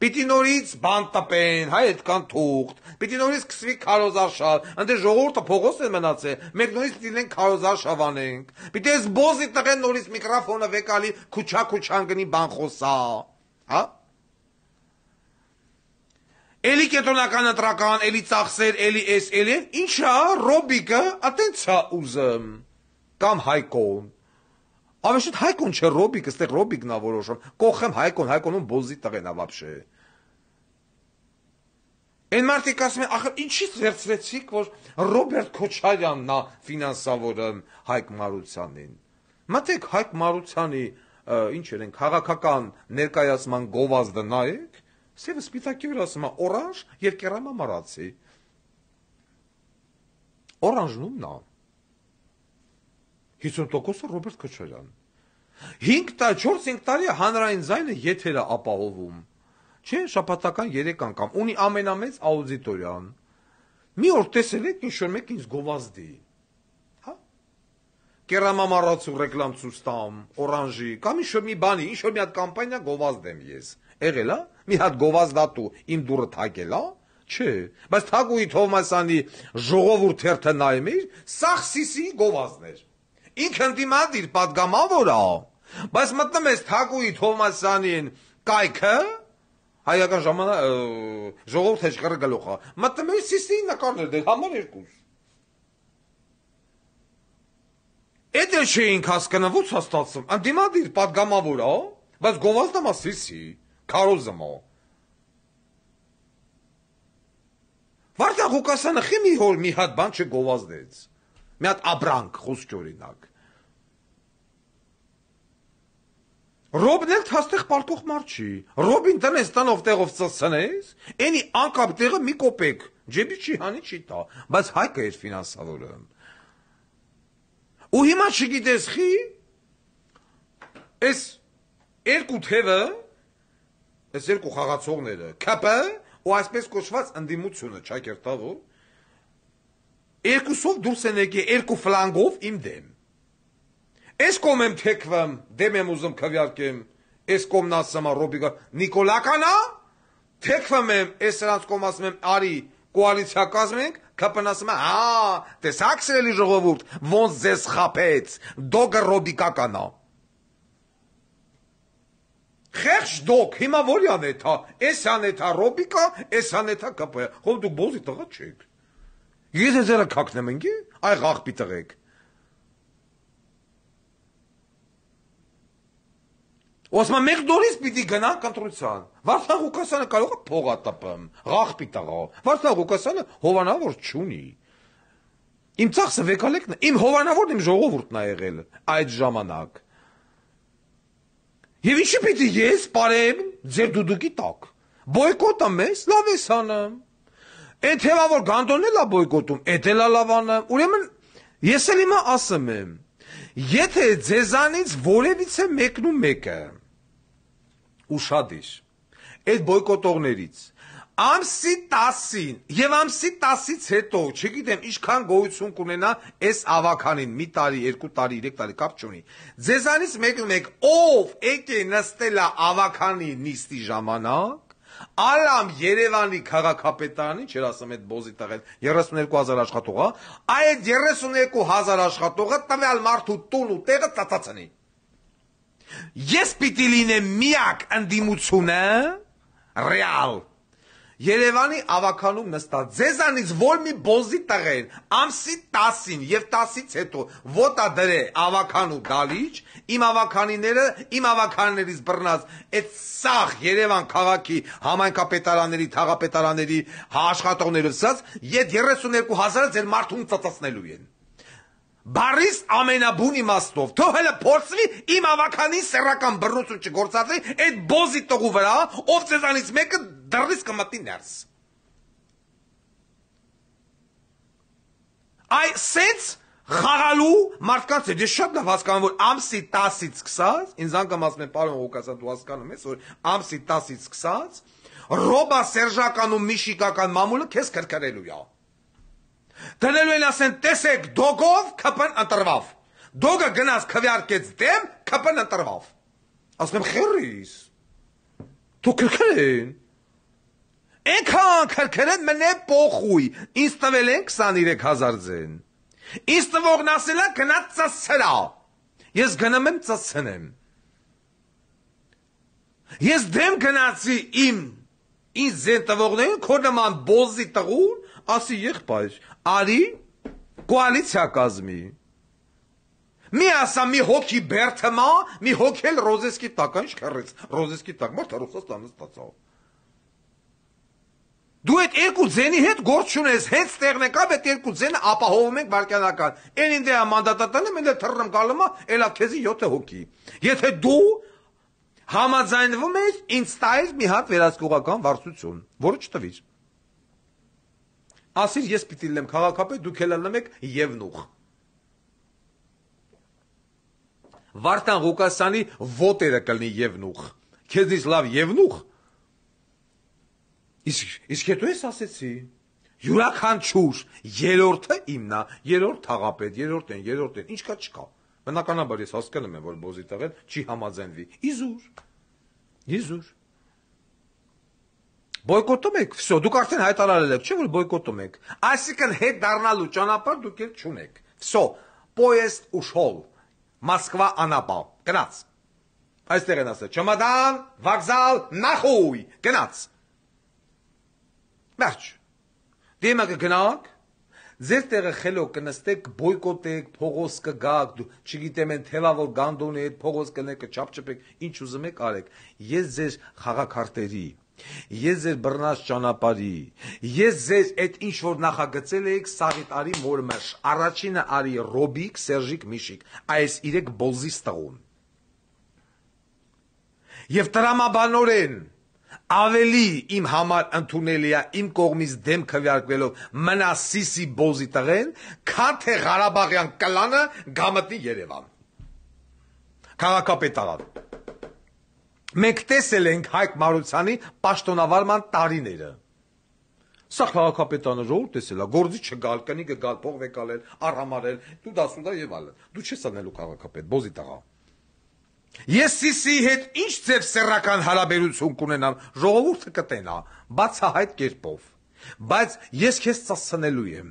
պիտի նորից բան տպեն, հայ այդքան թուղթ, պիտի նորից սկսվի քարոզարշավ, ընդ ժողովուրդը փողոց է մնացել, մենք նորից պիտի լինենք քարոզարշավ անենք, պիտի այս բոզի տղեն նորից միկրոֆոնը վեկալի քուչան գնի բան խոսա, հա? Էլի կետոնական ընտրական, էլի ծախսեր, էլի էս, էլի, ինչա, Ռոբիկը, ատենց է ուզում, կամ Հայկոն, ավեշտ Հայկոն չէ Ռոբիկը, ստեղ Ռոբիկն է որոշում, կողեմ Հայկոնում բոզի տղեն է վաբշե։ Են մարդիկ ասում են, ախր ինչից վերցրեցիք, որ Ռոբերտ Քոչարյանն է ֆինանսավորում Հայկ Մարությանին։ Մտեք Հայկ Մարությանի, ինչ են, քաղաքական ներկայացման գովազդը նայեք, սևը սպիտակի վրա ասում է օրանժ և կերամամարացի։ Օրանժնում նա։ 50%-ը Ռոբերտ Քոչարյան։ 4-5 տարի հանրային ձայնը եթեր է ապահովում։ Չէ, շաբաթական 3 անգամ, ունի ամենամեծ աուդիտորիան։ Մի օր տեսել եք ինչ-որ մեկ ինձ գովազդի։ Հա։ Կերամամարացու ռեկլամ ցույց տամ, օրանժի, կամ ինչ-որ մի բանի, ինչ-որ մի հատ կամպանիա գովազդեմ ես։ Եղել է, մի հատ գովազդատու իմ դուրը թակել է, չէ, բայց Թագուհի Թովմասյանի ժողովուրդ հերթը նայում էր, սաղ Սիսիի գովազդներ։ Ինքը ընդդիմադիր պատգամավոր է, բայց մտնում ես Թագուհի Թովմասյանին կայքը, հայական ժողովուրդ հեչկռը գլուխը, մտնում ես Սիսիի նկարներ դեր համար երկուս։ Էդ էլ չէինք հասկանում, ո՞ց հաստացում, ընդդիմադիր պատգամավոր է, բայց գովազդը մա Սիսի, քարոզը մա։ Վարդան Ղուկասյանը խի մի հատ բան չգովազդեց, մի հատ աբրանք, խոսքի օրինակ։ Ռոբն էլ թաստեղ պարտող մարդ չի, Ռոբին տնես տնով տեղով ծծցնես, էնի անկապ տեղը մի կոպեկ, ջեբի չի հանի չի տա, բայց Հայկը էր ֆինանսավորում։ Ու հիմա չգիտես խի, այս երկու թևը, այս երկու խաղացողները, ԿՊ ու այսպես կոչված ընդդիմությունը, Չակերտավո, երկուսով դուրս են եկել երկու ֆլանգով իմ դեմ։ Այս կողմ եմ թեքվում, դեմ եմ ուզում քվյարկեմ, այս կողմն ասում է Ռոբիկը Նիկոլականա, թեքվում եմ, այս սրանց կողմ ասում եմ արի կոալիցիա կազմենք, ԿՊ-ն ասում է հա, տեսաք սիրելի ժողովուրդ, ոնց ձեզ խաբեց, դոգը Ռոբիկականա։ Խեղճ դոգ, հիմա որի անեթա, այս անեթա Ռոբիկա, այս անեթա ԿՊ, հոլ դուք բոզի տղա չեք։ Ես ձերը քակնեմ ընկի, այ աղբի տղեք։ Osma մեկ դորից պիտի գնանք ընտրության։ Վարդան Ղուկասյանը կարող է փողա տպում, աղբի տղա։ Վարդան Ղուկասյանը հովանավոր չունի։ Իմ ծախսը վեկալեկն է, իմ հովանավորն իմ ժողովուրդն է եղել այդ ժամանակ։ Եվ ինչի պիտի ես բարեմ ձեր դուդուկի տակ։ Բոյկոտը մեզ լավ ես անում։ Այն թեվա որ Գանդոնն էլ է բոյկոտում, էդ էլ է լավ անում։ Ուրեմն ես էլ հիմա ասում եմ, եթե ձեզանից որևիցե մեկն ու մեկը ուշադիր, այդ բոյկոտողներից, ամսի 10-ին և ամսի 10-ից հետո, չգիտեմ, ինչքան գոյություն կունենա այս ավականին, մի տարի, 2 տարի, 3 տարի, կապ չունի, ձեզանից մեկն ու մեկ, ով եկե նստել է ավականի նիստի ժամանակ, Ալամ Երևանի քաղաքապետարանի, չեր ասում այդ բոզի տղեն, 32,000 աշխատողը, այդ 32,000 աշխատողը տվյալ մարդու տուն ու տեղը ծածացնի։ Ես պիտի լինեմ միակ ընդդիմությունը, ռեալ, Երևանի ավականում նստած, ձեզանից որ մի բոզի տղեն, ամսի 10-ին և 10-ից հետո ոտա դրե ավականու դալիճ, իմ ավականիները, իմ ավականներից բռնած, այդ սաղ Երևան քաղաքի համայնքապետարանների, թաղապետարանների աշխատողներով սած, ետ 32,000-ը ձեր մարդուն ծծացնելու են։ Բարիս ամենաբուն իմաստով, թող հելը փորձվի իմ ավականի սեռական բռնություն չգործածի, այդ բոզի տղու վրա, ով ձեզանից մեկը դռնից կմտնի ներս։ Այ սենց խաղալու մարդկանց է, ես շատ լավ հասկանում, որ ամսի 10-ից սկսած, ինձ անգամ ասում են, պարոն Ղուկասյան, դու հասկանում ես, որ ամսի 10-ից սկսած, ռոբա սերժական ու միշիկական մամուլը քեզ քրքրելու է։ Դնելու են ասեն, տեսեք, դոգով ԿՊ-ն ընտրվավ։ Դոգը գնաց քվյարկեց դեմ, ԿՊ-ն ընտրվավ։ Ասում եմ խերիս։ Դու քրքրեն։ Էնքան քրքրեն մնե փոխույ։ Ինձ տվել են 23000 ձեն։ Ինձ տվողն ասել է գնաց ծսրա։ Ես գնում եմ ծսնեմ։ Ես դեմ գնացի ինձ ձեն տվողներին քո նման բոզի տղուն, ասի եղբայր, արի կոալիցիա կազմի։ Մի ասա մի հոգի Բերթմա, մի հոգի էլ Ռոզեսկի տակ, ինչ քրեց, Ռոզեսկի տակ, մարդը Ռուսաստանը ստացավ։ Դու այդ երկու ձենի հետ գործ չունես, հենց տեղն եկավ այդ երկու ձենը ապահովում ենք վարքյանական։ Այն ինձ է մանդատատանը, մեն էլ թռռում գալումա, էլա քեզի 7 հոգի։ Եթե դու համաձայնվում ես, ինձ տայր մի հատ վերահսկողական վարչություն, որը չտվիր։ Ասիր ես պիտի լեմ քաղաքապետ, դուք էլ ելնեք Եվնուխ։ Վարդան Ղուկասյանի ոտերը կլինի Եվնուխ։ Քեզից լավ Եվնուխ։ Իսկ հետո ես ասեցի, յուրաքանչյուր երրորդը իմնա, երրորդ թաղապետ, երրորդ են, ինչ կա չկա։ Բնականաբար ես հասկանում եմ, որ բոզի տղեն չի համաձայնվի։ Իզուր։ Բոյկոտում եք, վсё, դուք արդեն հայտարարել եք, չէ՞ որ բոյկոտում եք։ Այսինքն հետ դառնալու ճանապարհ դուք եք չունեք։ Վсё, поезд ушел, Москва Անապա, գնաց։ Այստեղ են ասել, ճամադան, վокзал, нахуй, գնաց։ Վերջ, դիմը կգնաք, ձեր տեղը խելոք կնստեք, բոյկոտեք, փողոց կգաք, չգիտեմ են թելավոր գանդոնի հետ փողոց կնեք, չապչպեք, ինչ ուզում եք արեք։ Ես ձեր խաղաքարտերի, ես ձեր բռնած ճանապարհի, ես ձեր այդ ինչ որ նախագծել եք Սաղիթ արի մորմաշ, առաջինը արի Ռոբիկ, Սերժիկ Միշիկ, այս 3 բոզիս տղուն։ Եվ տրամաբանորեն ավելի իմ համար ընդունելի է իմ կողմից դեմ քվեարկվելով մնա Սիսի բոզի տղեն, քան թե Ղարաբաղյան կլանը գամտնի Երևան։ Քաղաքապետարան։ Մենք տեսել ենք Հայկ Մարությանի պաշտոնավարման տարիները։ Սա քաղաքապետանը ժողովուրդ տեսել է, գործի չգալ, կնի գալ, փող վեկալել, առհամարել, դու դասուդա եւ այլն։ Դու չես անելու քաղաքապետ, բոզի տղա։ Ես Սիսի հետ ինչ ձև սեռական հարաբերություն կունենամ, ժողովուրդը կտենա, բացահայտ կերպով, բայց ես քեզ ծսնելու եմ,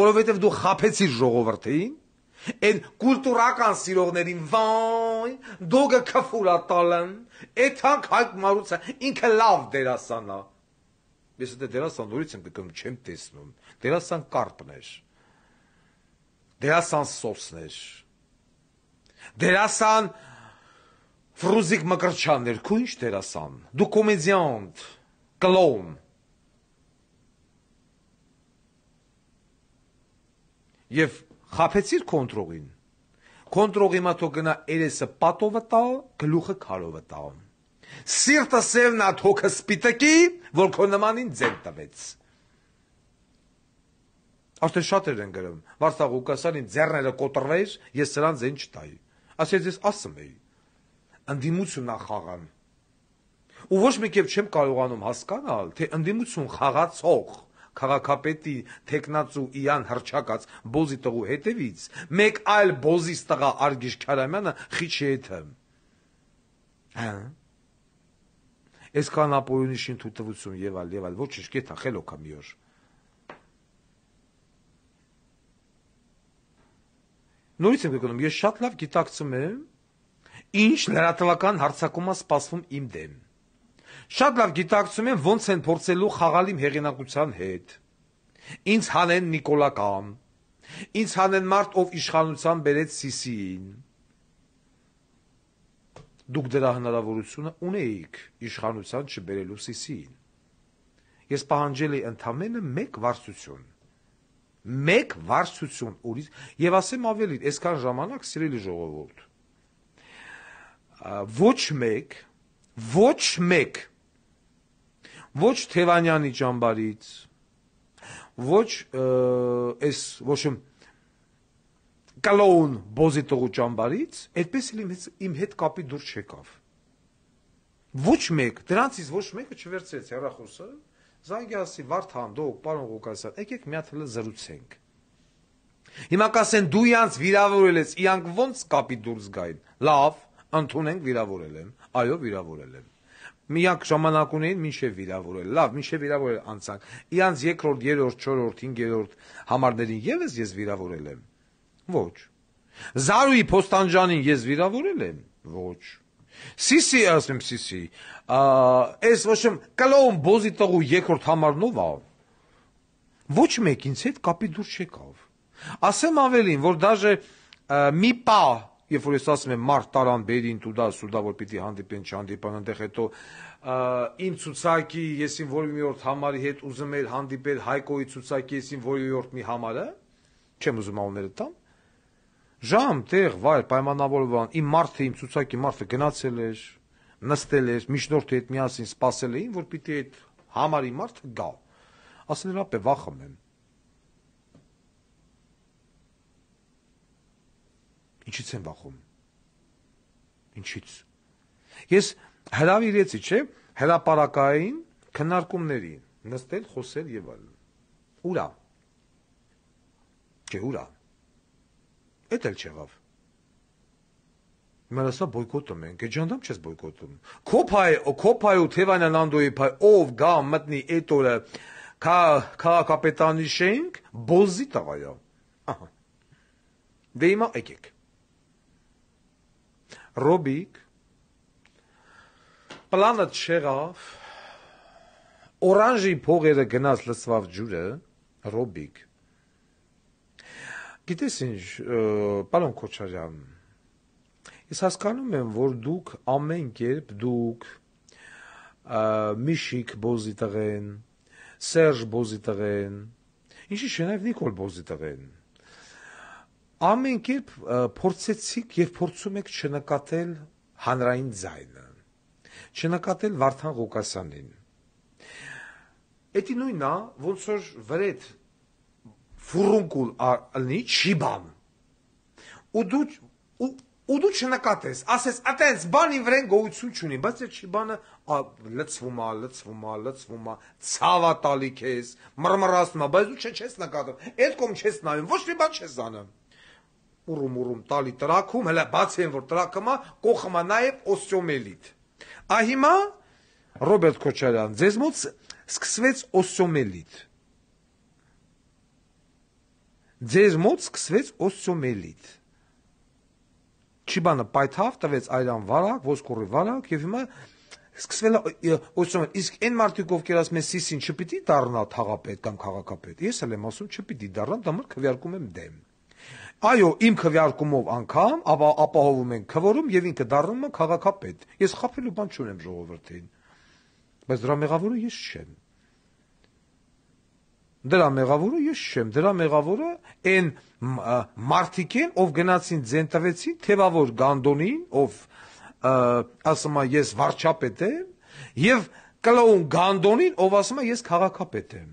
որովհետև դու խաբեցիր ժողովրդին, այն կուլտուրական սիրողներին վայ, դոգը քֆուրա տալն, այդանք Հայկ Մարությանը ինքը լավ դերասան է։ Ես դե դերասան նորից եմ գտնում, չեմ տեսնում, դերասան Կարպներ, դերասան Սոսներ, դերասան Ֆրուզիկ Մկրտչյաններ, քու ինչ դերասան, դու կոմեդիանտ, կլոուն։ Եվ խաբեցիր կոնտրողին, կոնտրողի մատո գնա երեսը պատովը տա, գլուխը քարովը տա։ Սիրտը սևնա թոքը սպիտակի, որ քո նմանին ձեն տվեց։ Արդեն շատեր են գրում, Վարդան Ղուկասյանին ձեռները կոտրվեր, ես սրան ձեն չտայի։ Ասես ես ասում էի, ընդդիմություն խաղան։ Ու ոչ մի կերպ չեմ կարողանում հասկանալ, թե ընդդիմություն խաղացող քաղաքապետի թեկնածու Իան հրճակած բոզի տղու հետևից մեկ այլ բոզիս տղա Արգիշ Քարամյանը խիչի հետ։ Այսքան ապօրինի շինթույթություն եւ այլ, ոչինչ կեթա խելոքա մի օր։ Նորից եմ գտնում, ես շատ լավ գիտակցում եմ, ինչ լրատվական հարձակումա սպասվում իմ դեմ։ Շատ լավ գիտակցում եմ, ոնց են փորձելու խաղալ իմ հեղինակության հետ։ Ինձ հանեն Նիկոլական, ինձ հանեն մարդ, ով իշխանության բերեց Սիսիին։ Դուք դրա հնարավորությունը ունեիք իշխանության չբերելու Սիսիին։ Ես պահանջել էի ընդամենը մեկ վարչություն ուրիշ, եւ ասեմ ավելի, այսքան ժամանակ սիրելի ժողովուրդ, ոչ Թևանյանի ճամբարից, ոչ կլոուն բոզի տղու ճամբարից, այդպես էլ իմ հետ կապի դուր չեկավ։ Ոչ մեկ, դրանցից ոչ մեկը չվերցրեց հեռախոսը, զանգի ասի, Վարդան, դուք, պարոն Ղուկասյան, եկեք մի հատ հլը զրուցենք։ Հիմա կասեն, դու իրանց վիրավորել ես, իրանք ոնց կապի դուրս գային։ Լավ, Ընդունենք վիրավորել եմ, այո վիրավորել եմ։ Միակ ժամանակ ունեին մինչև վիրավորել, լավ, մինչև վիրավորել անցանք, իրանց երկրորդ, երրորդ, չորրորդ, հինգերորդ համարներին եւս ես վիրավորել եմ, ոչ։ Զարուի Փոստանջանին ես վիրավորել եմ, ոչ։ Սիսի, ասեմ Սիսի, այս ոչմ կլոուն բոզի տղու երկրորդ համարնով ա, ոչ մեկ ինձ հետ կապի դուր չեկավ։ Ասեմ ավելին, որ դաժե մի պա, երբ որ ես ասում եմ մարդ տարան բերին տուդա սուդա որ պիտի հանդիպեն չհանդիպան այնտեղ հետո իմ ցուցակի եսին որևէ համարի հետ ուզում էր հանդիպել Հայկոյի ցուցակի եսին որևէ մի համարը չեմ ուզում անունները տամ ժամ տեղ վայր պայմանավորված իմ մարդը իմ ցուցակի մարդը գնացել էր նստել էր միջնորդի հետ միասին սպասել էին որ պիտի այդ համարի մարդը գա ասել էր ապե վախում եմ Ինչից եմ վախում Ինչից Ես հրավիրեցի չէ հրապարակային քննարկումների նստել խոսել եւ այլն Ուրա Չէ ուրա Էդ էլ չեղավ Մերասա բոյկոտում ենք այդ ջանդամ չես բոյկոտում Քոփայ ու Թևանյան Անդոյի փայ ով գա մտնի այդ օրը քաղաքապետանի շենք բոզի տղայա ահա Դե հիմա եկեք Ռոբիկ պլանը չեղավ Օրանժի փողերը գնաց լցվավ ջուրը Ռոբիկ Գիտես ինչ պարոն Քոչարյան Ես հասկանում եմ որ դուք ամեն կերպ դուք Միշիկ բոզի տղեն Սերժ բոզի տղեն Ինչի՞ շենայվ Նիկոլ բոզի տղեն Ամեն կերպ փորձեցիք եւ փորձում եք չնկատել հանրային ձայնը, չնկատել Վարդան Ղուկասյանին։ Էդի նույնն է, ոնց որ վրեդ ֆուրունկուլ ալնի չիբան։ Ու դու չնկատես, ասես ատենց բանի վրեն գոյություն չունի, բայց այդ չիբանը լցվում է, ցավա տալի քեզ, մռմռացնում է, բայց դու չես նկատում։ Այդ կողմ չես նայում, ոչ մի բան չես անում։ Ուրում տալի տրակում, հələ բացի են որ տրակում է, կողմ է նաև օստյոմելիտ։ Հիմա Ռոբերտ Քոչարյան, ձեզ մոտ սկսվեց օստյոմելիտ։ Ձեզ մոտ սկսվեց օստյոմելիտ։ Չիբանը պայթավ, տվեց այրան վարակ, ոսկորի վարակ եւ հիմա սկսվել է օստյոմելիտ։ Իսկ այն մարդիկ ովքեր ասում են Սիսին չպիտի դառնա թաղապետ կամ քաղաքապետ։ Ես էլ եմ ասում չպիտի դառնա, դամր քվեարկում եմ դեմ։ Այո, իմ քվեարկումով անգամ ապահովում են քվորում եւ ինքը դառնում է քաղաքապետ։ Ես խաբելու բան չունեմ ժողովրդին։ Բայց դրա մեղավորը ես չեմ։ Դրա մեղավորը այն մարդիկ են, ով գնացին ձեն տվեցին թևավոր գանդոնին, ով ասում է ես վարչապետ եմ, եւ կլոուն գանդոնին, ով ասում է ես քաղաքապետ եմ։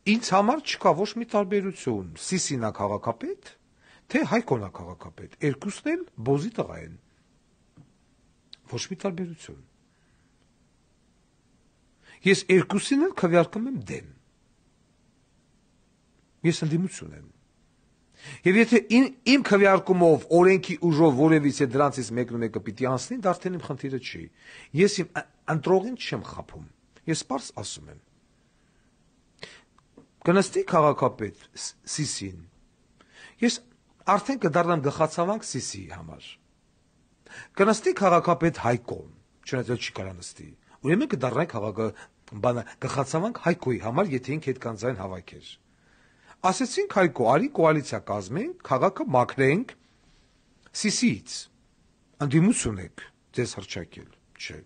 Ինձ համար չկա ոչ մի տարբերություն, Սիսինա քաղաքապետ, թե Հայկոնա քաղաքապետ, երկուսն էլ բոզի տղա են։ Ոչ մի տարբերություն։ Ես երկուսին էլ քվեարկում եմ դեմ։ Ես ընդդիմություն եմ։ Եվ եթե իմ քվեարկումով օրենքի ուժով որևիցե դրանցից մեկը պիտի անցնի, դա արդեն իմ խնդիրը չի։ Ես իմ ընտրողին չեմ խաբում։ Ես պարզ ասում եմ։ Կնստի քաղաքապետ Սիսին։ Ես արդեն կդառնամ գլխացավանք Սիսիի համար։ Կնստի քաղաքապետ Հայկոն, չնայած չի կարա նստի։ Ուրեմն կդառնա գլխացավանք Հայկոյի համար, եթե ինքը այդ կանձային հավաքեր։ Ասեցինք Հայկո, արի կոալիցիա կազմենք, քաղաքը մաքրենք Սիսիից։ Ընդդիմություն եք ձեզ հռչակել, չէ։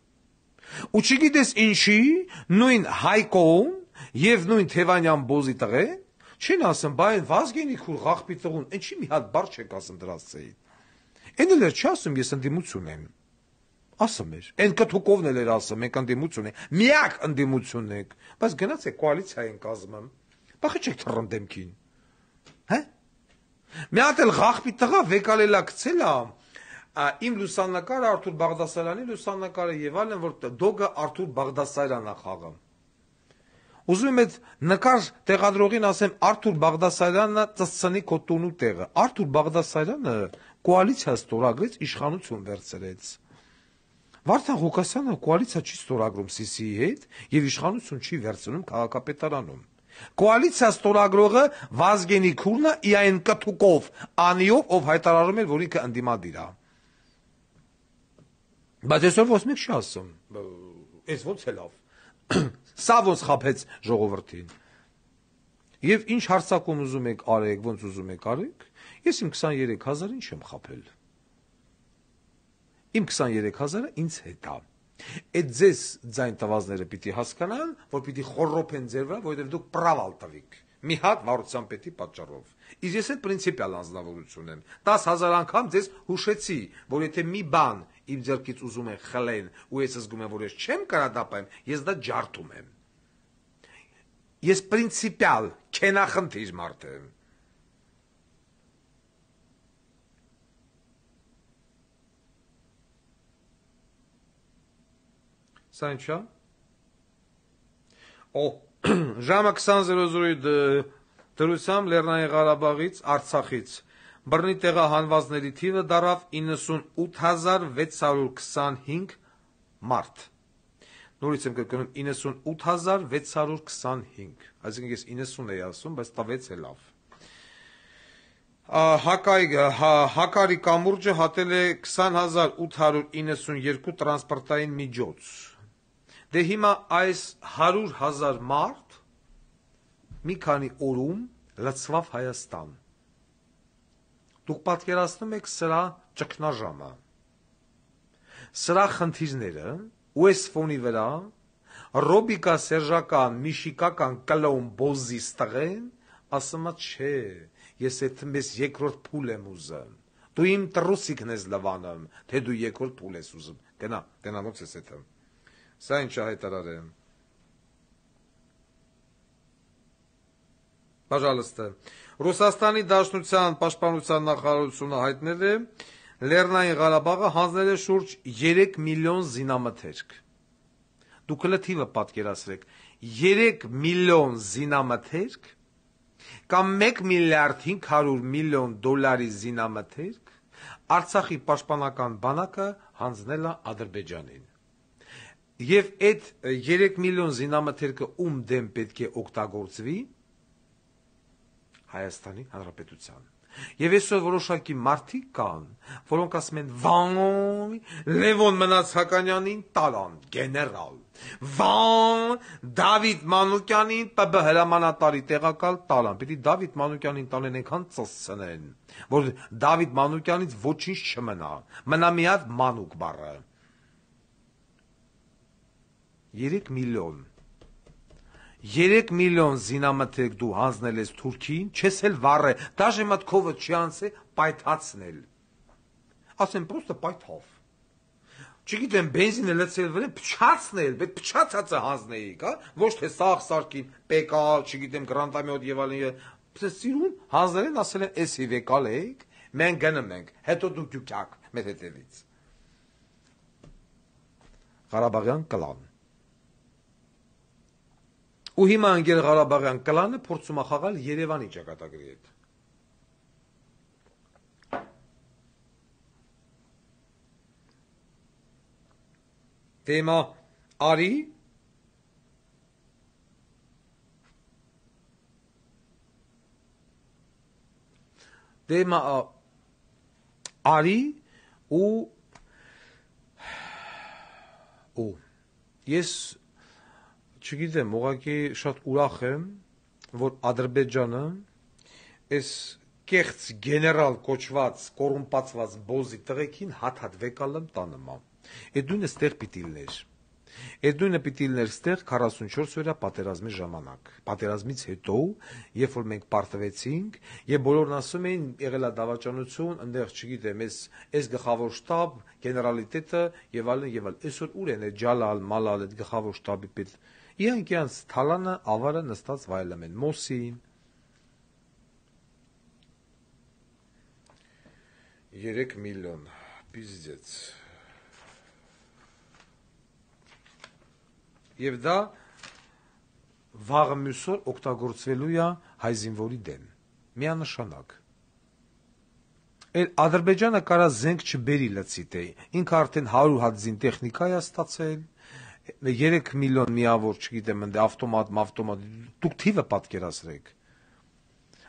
Ու չգիտես ինչի, նույն Հայկոն Եվ նույն Թևանյան բոզի տղեն, չեն ասում, բայ են Վազգենի քուր ղախպի տղուն, ինչի մի հատ բառ չեք ասում դրած ծեին։ Են էլ էր չի ասում, ես ընդդիմություն եմ։ Ասում էր, են կթուկովն էլ էր ասում, մենք ընդդիմություն ենք, միակ ընդդիմություն ենք, բայց գնաց է կոալիցիա են կազմում։ Բախի չեք թռռում դեմքին։ Հե։ Մի հատ էլ ղախպի տղա վեկալելա գցելա, իմ լուսանկարը Արթուր Բաղդասարյանի լուսանկարը եւ այլն, որ դոգը Արթուր Բաղդասարյանն է խաղում։ Ուզում եմ այդ նկար տեղադրողին ասեմ Արթուր Բաղդասարյանը ծծցնի քո տունու տեղը։ Արթուր Բաղդասարյանը կոալիցիա ստորագրեց, իշխանություն վերցրեց։ Վարդան Ղուկասյանը կոալիցիա չի ստորագրում Սիսիի հետ եւ իշխանություն չի վերցնում քաղաքապետարանում։ Կոալիցիա ստորագրողը Վազգենի քուրնը իայն կթուկով անիով, ով հայտարարում էր, որ ինքը ընդդիմադիր է։ Բայց այսօր ոչ մեկ չի ասում, այս ոնց է լավ։ Սա ոնց խաբեց ժողովրդին։ Եվ ինչ հարցակում ուզում եք արեք, ոնց ուզում եք արեք, ես իմ 23,000-ին չեմ խաբել։ Իմ 23,000-ը ինձ հետ է։ Այդ ձեզ ձայն տվազները պիտի հասկանան, որ պիտի խորոփեն ձեր վրա, որովհետև դուք պրավալ տվիք։ Մի հատ վարության պետի պատճառով։ Իսկ ես էլ պրինցիպիալ անձնավորություն եմ։ 10,000 անգամ ձեզ հուշեցի, որ եթե մի բան իմ ձեռքից ուզում են խլեն, ու ես զգում եմ, որ ես չեմ կարող դա պահեմ, ես դա ջարդում եմ։ Ես պրինցիպիալ քենախնդիր մարդ եմ։ Սա ինչա։ Ժամը 20:00-ի դրությամբ Լեռնային Ղարաբաղից, Արցախից բռնի տեղահանվածների թիվը դարավ 98,625 մարդ։ Նորից եմ կրկնում 98,625, այսինքն ես 90 էի ասում, բայց տվեց է լավ։ Հակարի կամուրջը հատել է 20,892 տրանսպորտային միջոց։ Դե հիմա այս 100,000 մարդ մի քանի օրում լցվավ Հայաստան։ Դուք պատկերացնում եք սրա ճգնաժամը, սրա խնդիրները, ու այս ֆոնի վրա ռոբիկա սերժական, միշիկական կլոն բոզի ստղեն, ասում է չէ, ես այդ մեզ երկրորդ փուլ եմ ուզում, դու իմ տրուսիկն ես լվանում, թե դու երկրորդ փուլ ես ուզում, գնա ոնց ես էթը, սա ինչ հայտարար եմ, Պաժալստը, Ռուսաստանի Դաշնության պաշտպանության նախարարությունը հայտնել է, Լեռնային Ղարաբաղը հանձնել է շուրջ 3 միլիոն զինամթերք։ Դուք հլը թիվը պատկերացրեք, 3 միլիոն զինամթերք կամ 1 միլիարդ 500 միլիոն դոլարի զինամթերք Արցախի պաշտպանական բանակը հանձնել է Ադրբեջանին։ Եվ այդ 3 միլիոն զինամթերքը ում դեմ պետք է օգտագործվի Հայաստանի Հանրապետության։ Եվ այսօր որոշակի մարդիկ կան, որոնք ասում են վան, Լևոն մնաց Հականյանին տալան, գեներալ, վան, Դավիթ Մանուկյանին ՊԲ հրամանատարի տեղակալ տալան, պիտի Դավիթ Մանուկյանին տանեն այնքան ծսցնեն, որ Դավիթ Մանուկյանից ոչինչ չմնա, մնա մի հատ մանուկ բառը։ 3 միլիոն 3 միլիոն զինամթերք դու հանձնել ես Թուրքին, չես էլ վառե, դաժե մտքովը չի անցե պայթացնել։ Ասեմ, պրոստը պայթավ։ Չգիտեմ, բենզինը լցել վրան, փչացնել, փչացածը հանձնեիք, հա, ոչ թե սաղ սարքին, պեկալ, չգիտեմ, գրանտամյոտ եւ այլն, սիրուն հանձնել են, ասել են, էս հիվեկալ եք, մենք գնում ենք, հետո դուք դուքյակ մեր հետևից։ Ղարաբաղյան կլան։ Ու հիմա անգել Ղարաբաղյան կլանը փորձում է խաղալ Երևանի ճակատագրի հետ։ Դե հիմա արի ու ես չգիտեմ, ուղղակի շատ ուրախ եմ, որ Ադրբեջանը այս կեղծ գեներալ կոչված, կոռումպացված բոզի տղեկին հատ-հատ վեկալեմ տանıma։ Այդ նույնը ստեղ պիտի լիներ։ Այդ նույնը պիտի լիներ ստեղ 44 օրյա պատերազմի ժամանակ։ Պատերազմից հետո, երբ որ մենք պարտվեցինք, եւ բոլորն ասում էին, եղել է դավաճանություն, այնտեղ չգիտեմ, այս գլխավոր շտաբ, գեներալիտետը եւ այլն եւ այլն։ Այսօր ուր են այդ Ջալալ, Մալալ, այդ գլխավոր շտաբի պետ Իրանք յանց թալանը ավարը նստած վայելում են, Մոսին, 3 միլիոն, պիզդեց, և դա վաղը մյուսօր օգտագործվելու է հայ զինվորի դեմ, միանշանակ, Ադրբեջանը կարա զենք չբերի լցիտե, ինքը արդեն 100 հատ զինտեխնիկա է ստացել, 3 միլիոն միավոր, չգիտեմ, ընդ ավտոմատ, դուք թիվը պատկերացրեք։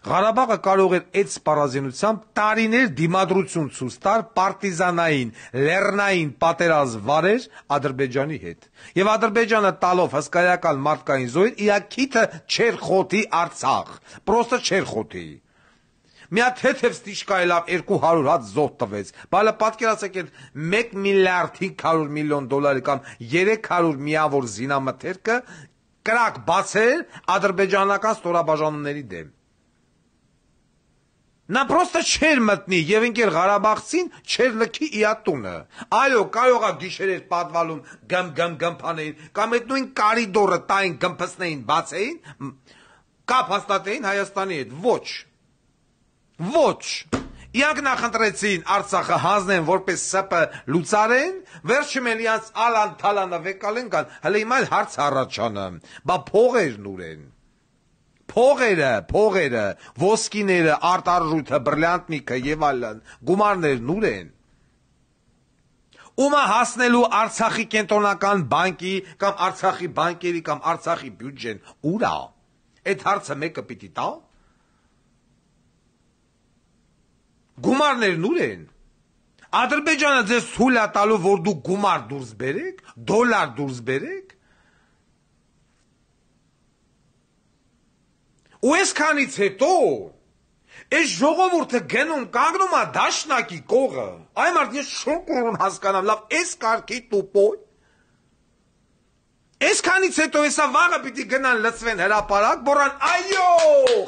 Ղարաբաղը կարող էր այդ սպառազինությամբ տարիներ դիմադրություն ցույց տալ պարտիզանային, լեռնային պատերազմ վարեր Ադրբեջանի հետ։ Եվ Ադրբեջանը տալով հսկայական մարդկային զոհեր, իր քիթը չեր խոթի Արցախ, պրոստը չեր խոթի։ Մի հատ թեթև ստիճկայելով 200 հատ զոհ տվեց, բալը պատկերացեք այդ 1 միլիարդ 500 միլիոն դոլարի կամ 300 միավոր զինամթերքը կրակ բացել ադրբեջանական ստորաբաժանումների դեմ։ Նա պրոստը չեր մտնի եւ ինքեր Ղարաբաղցին չեր լքի իատունը։ Այո, կարողա գիշերեր պատվալում գմփանեին, կամ այդ նույն կարիդորը տային գմփսնեին, բացեին, կապ հաստատեին Հայաստանի հետ։ Ոչ։ Իրանք նախընտրեցին Արցախը հանձնեն որպես ՍՊ լուծարեն, վերջում էլ իրանց ալան թալանը վեկալեն կան, հələ հիմա հարց առաջանը, բա փողերն ուրեն։ Փողերը, ոսկիները, արտարժույթը, բրլյանտնիկը եւ այլն, գումարներն ուր են։ Ումա հասնելու Արցախի կենտրոնական բանկի կամ Արցախի բանկերի կամ Արցախի բյուջեն ուր է։ Այդ հարցը մեկը պիտի տա։ Գումարներն ուր են։ Ադրբեջանը ձեզ թույլ է տալու, որ դուք գումար դուրս բերեք, դոլար դուրս բերեք։ Ու այսքանից հետո այս ժողովուրդը գնում կանգնում է դաշնակի կողը։ Այ մարդ ես շոկ եմ հասկանամ, լավ, այս կարգի տուպոյ։ Այսքանից հետո հեսա վաղը պիտի գնան լցվեն հրապարակ, բորան այո,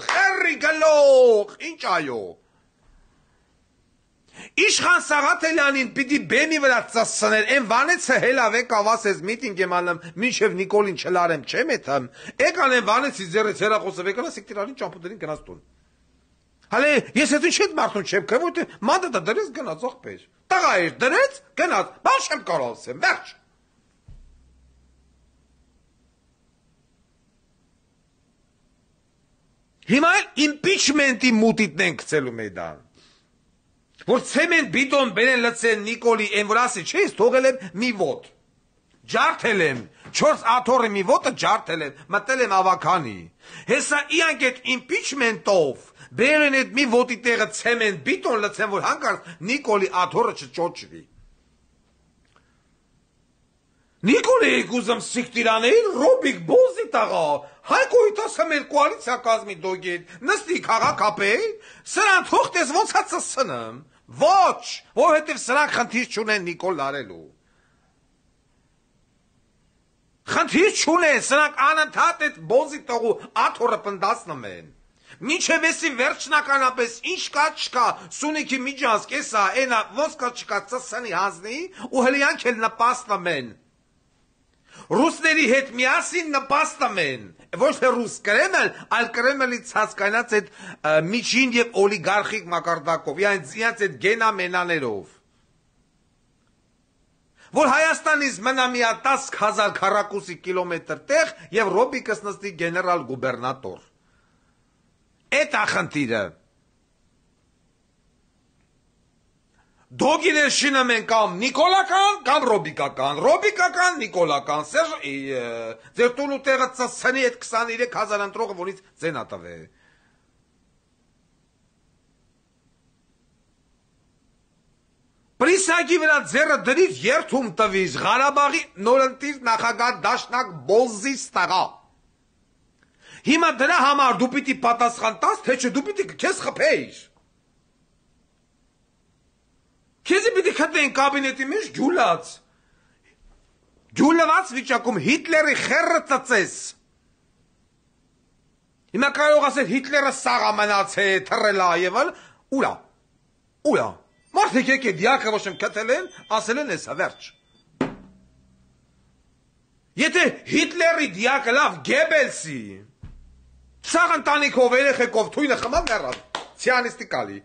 խերի գլող, ինչ այո։ Իշխան Սաղաթելյանին պիտի բեմի վրա ծսցներ, են վանեցը հելավ եկավ ասես միտինգ եմ անում, մինչև Նիկոլին չլարեմ չեմ էթեմ, եկան են վանեցի ձերից հերախոսը վեկան, ասեք տիրարին ճամպուտերին գնաց տուն։ Հալե, ես հետ ինչ հետ մարդուն չեմ կը, որ մանդատը դրեց գնաց աղբեր, տղա էր դրեց, գնաց, բան չեմ կարող ասեմ, վերջ։ Հիմա իմպիչմենտի մուտիտն են գցելու մեդան։ Որ ցեմենտ բիդոն բերեն լցեն Նիկոլի են որ ասի չէ, թողել եմ մի ոտ։ Ջարդել եմ, 4 աթոռի մի ոտը ջարդել եմ, մտել եմ ավականի։ Հեսա իրանք այդ իմպիչմենտով բերեն այդ մի ոտի տեղը ցեմենտ բիդոն լցեն, որ հանկարծ Նիկոլի աթոռը չճոճվի։ Նիկոլի ուզում սիկտիրանեին Ռոբիկ Բոզի տաղա, հայկոյի տասը մեր կոալիցիա կազմի դոգետ, նստի քաղաքապեի, սրան թողտես ոնց հացսնım, ոչ, որհետև սրանք խնդիր չունեն Նիկոլ լարելու։ Խնդիր չունեն, սրանք անընդհատ այդ Բոզի տողու աթոռը պնդացնում են։ Մինչև էսի վերջնականապես ինչ կա չկա, Սունիքի միջանցք էսա, ենա ոնց կա չկա ծսնի հանձնի, ու հլիանք էլ նպաստում են։ Ռուսների հետ միասին նպաստում են, ոչ թե ռուս Կրեմլ, այլ Կրեմլից հասկանած այդ միջին եւ օլիգարխիկ մակարդակով, իրանց այդ գենամենաներով։ Որ Հայաստանից մնա մի 10,000 քառակուսի կիլոմետր տեղ եւ Ռոբիկս նստի գեներալ գուբերնատոր։ Այդ է խնդիրը։ Դոգիներ շինում են կամ նիկոլական, կամ ռոբիկական, նիկոլական, ձեր տուն ու տեղը ծսցնի այդ 23,000 ընտրողը, որից ձեն ատավ է։ Պրիսակի վրա ձերը դրից երթում տվից, Ղարաբաղի նորընտիր նախագահ դաշնակ Բոզիս տաղա։ Հիմա դրա համար դու պիտի պատասխան տաս, թե չէ դու պիտի քեզ խփեիր։ Քեզի պիտի խտնեն կաբինետի մեջ ջուլած։ Ջուլված վիճակում Հիտլերի խերը ծծես։ Հիմա կարող ասել Հիտլերը սաղ ամենաց է, թռելա եւ այլ, ուրա։ Մարդիկ եկե դիակը ոչ եմ կտել են, ասել են էսա վերջ։ Եթե Հիտլերի դիակը լավ Գեբելսի, սաղ ընտանիքով երեխեքով թույնը խմավ մեռավ, ցիանիստիկալի։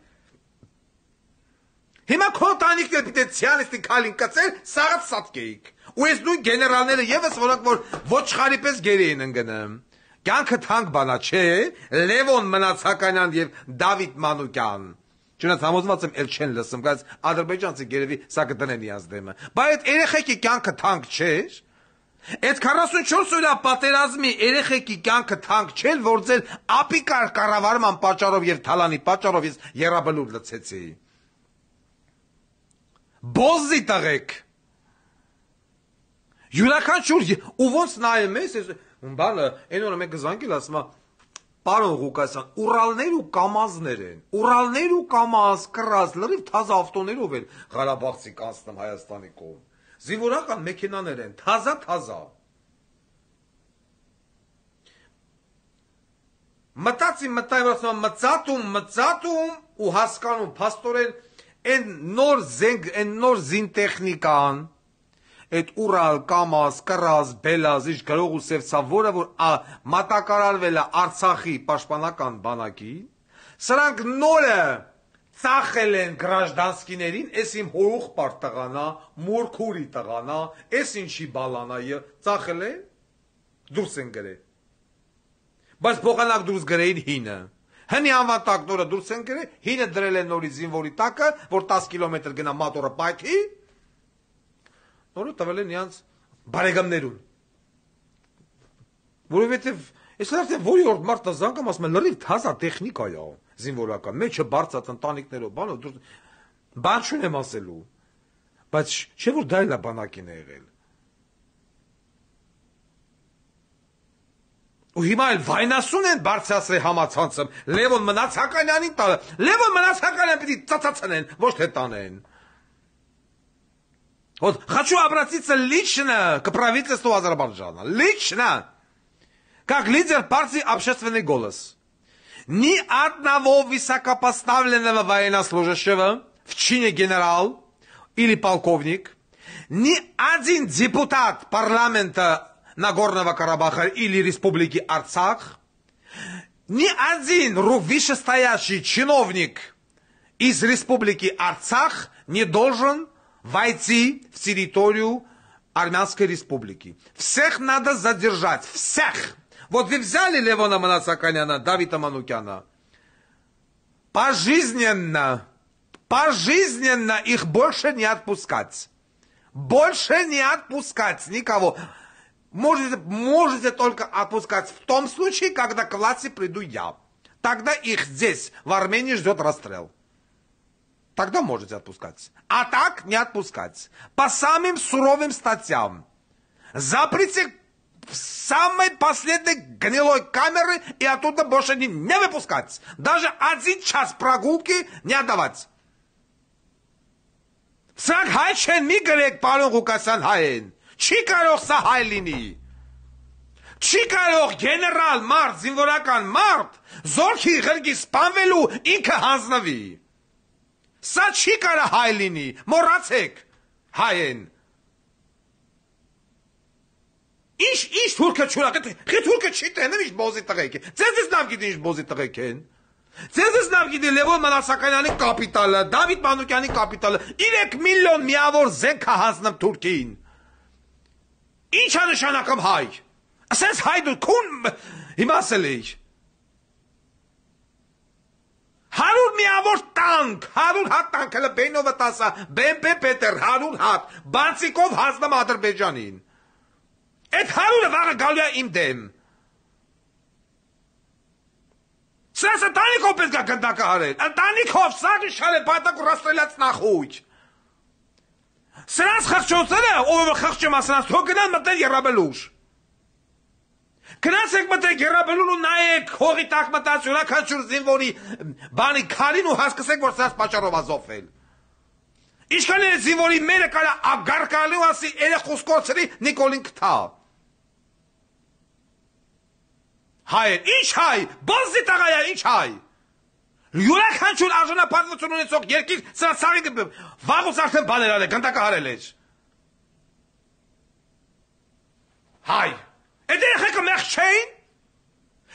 Հիմա քո տանիքներ պիտի ցիանիստիկալին կծել, սաղը սատկեիք։ Ու ես նույն գեներալները եւս որոնք որ ոչխարի պես գերի են ընկնում։ Կյանքը թանկ բանա չէ, Լևոն Մնացականյան եւ Դավիթ Մանուկյան։ Չնայած համոզված եմ էլ չեն լսում, բայց ադրբեջանցի գերեւի սա կդնեն իրանց դեմը։ Բայց այդ երեխեքի կյանքը թանկ չէր։ Այդ 44 օրյա պատերազմի երեխեքի կյանքը թանկ չէր, որ ձեր ապիկար կառավարման պատճառով եւ թալանի պատճառով ես երաբլուր լցեցի։ Բոզի տղեկ։ Յուրաքանչյուր ու ոնց նայում ես, բանը, այն օրը մենք զանգել ասում Պարոն Ղուկասյան, Ուրալներ ու Կամազներ են, Ուրալներ ու Կամազ, կռած, լրիվ թազա ավտոներով են Ղարաբաղցի կանցնում Հայաստանի կողմ, զինվորական մեքենաներ են, թազա։ Մտածում ու հասկանում, փաստորեն, այն նոր զինտեխնիկան, այդ Ուրալ, Կամազ, կռած, բելազ, իշ գրող ու սևցավ, որը որ մատակարարվել է Արցախի պաշտպանական բանակի, սրանք նորը ծախել են գրաժդանսկիներին, էս իմ հորուղպար տղանա, մորքուրի տղանա, էս ինչի բալանա, ծախել են, դուրս են գրել, բայց փոխանակ դուրս գրեին հինը, հնի անվատակ նորը դուրս են գրել, հինը դրել են նորի զինվորի տակը, որ 10 կիլոմետր գնա մատորը պայթի, նորը տվել են իրանց բարեկամներուն, որովհետև ես արդեն որի օր մարդը զանգամ ասում են լրիվ թազա տեխնիկա է զինվորական, մեջը բարձած ընտանիքներով, բան չունեմ ասելու, բայց չէ որ դա էլ է բանակին է եղել։ Ու հիմա էլ վայնասուն են բարձրացրել համացանցը, Լևոն Մնացականյանին տալը, Լևոն Մնացականյան պիտի ծածացնեն, ոչ թե տանեն։ Вот хочу обратиться лично к правительству Азербайджана. Лично. Как лидер партии «Общественный голос». Ни одного высокопоставленного военнослужащего в чине генерал или полковник, ни один депутат парламента Нагорного Карабаха или Республики Арцах, ни один вышестоящий чиновник из Республики Арцах не должен войти в территорию Армянской Республики. Всех надо задержать. Всех. Вот вы взяли Левона Манасаканяна, Давида Манукяна. Пожизненно их больше не отпускать. Больше не отпускать никого. Можете только отпускать в том случае, когда к власти приду я. Тогда их здесь, в Армении, ждет расстрел. Тогда можете отпускать. А так не отпускать. По самым суровым статьям. Заприте самой последней гнилой камеры и оттуда больше не выпускать. Даже 1 час прогулки не отдавать. Սրանք հայ չեն մի գրեք պարոն Ղուկասյան հայեն, չի կարող սա հայ լինի, չի կարող գեներալ մարդ, զինվորական մարդ, զորքի ղրկի սպանվելու ինքը հանձնվի, սա չի կարող հայ լինի, մոռացեք հայեն, ինչ թուրքը չուրակ, թուրքը չի տենում ինչ բոզի տղեկ է, ձեզ նավ գիտի ինչ բոզի տղեկ են, Ձեզ նավ գիտի Լևոն Մանասականյանի կապիտալը, Դավիթ Մանուկյանի կապիտալը, 3 միլիոն միավոր զենք հասնում Թուրքիին։ Ինչ է նշանակում հայ։ Ասես հայ դու քուն հիմա ասել էի։ 100 միավոր տանկ, 100 հատ տանկ, հələ Բեյնովը տասա, BMP Պետեր 100 հատ, բանցիկով հասնում Ադրբեջանին։ Այդ 100-ը վաղը գալու է իմ դեմ։ Սրաս ընտանիքով պետք է գնդակը հարել, ընտանիքով սաղի շարել պայտակ ու ռաստրելած նախույջ։ Սրաս խղճոցները, ով խղճում ասրանց, թող գնան մտեն Եռաբելուր։ Գնացեք մտեք Եռաբելուր ու նայեք հողի տակ մտած յուրաքանչյուր զինվորի բանի քարին ու հասկացեք, որ սրաս պատճառով ազոֆել։ Ինչքան է զինվորի մերը կարա ագարկալու ասի երեխուս կոցրի Նիկոլին կթա։ Հայ, ինչ հայ, բոզի տղայա, ինչ հայ, յուրաքանչյուր արժանապատվություն ունեցող երկիր սրա սաղի վաղուց արդեն բաներ արել, գնդակը հարել էր։ Հայ, այդ երեխեքը մեղ չէին,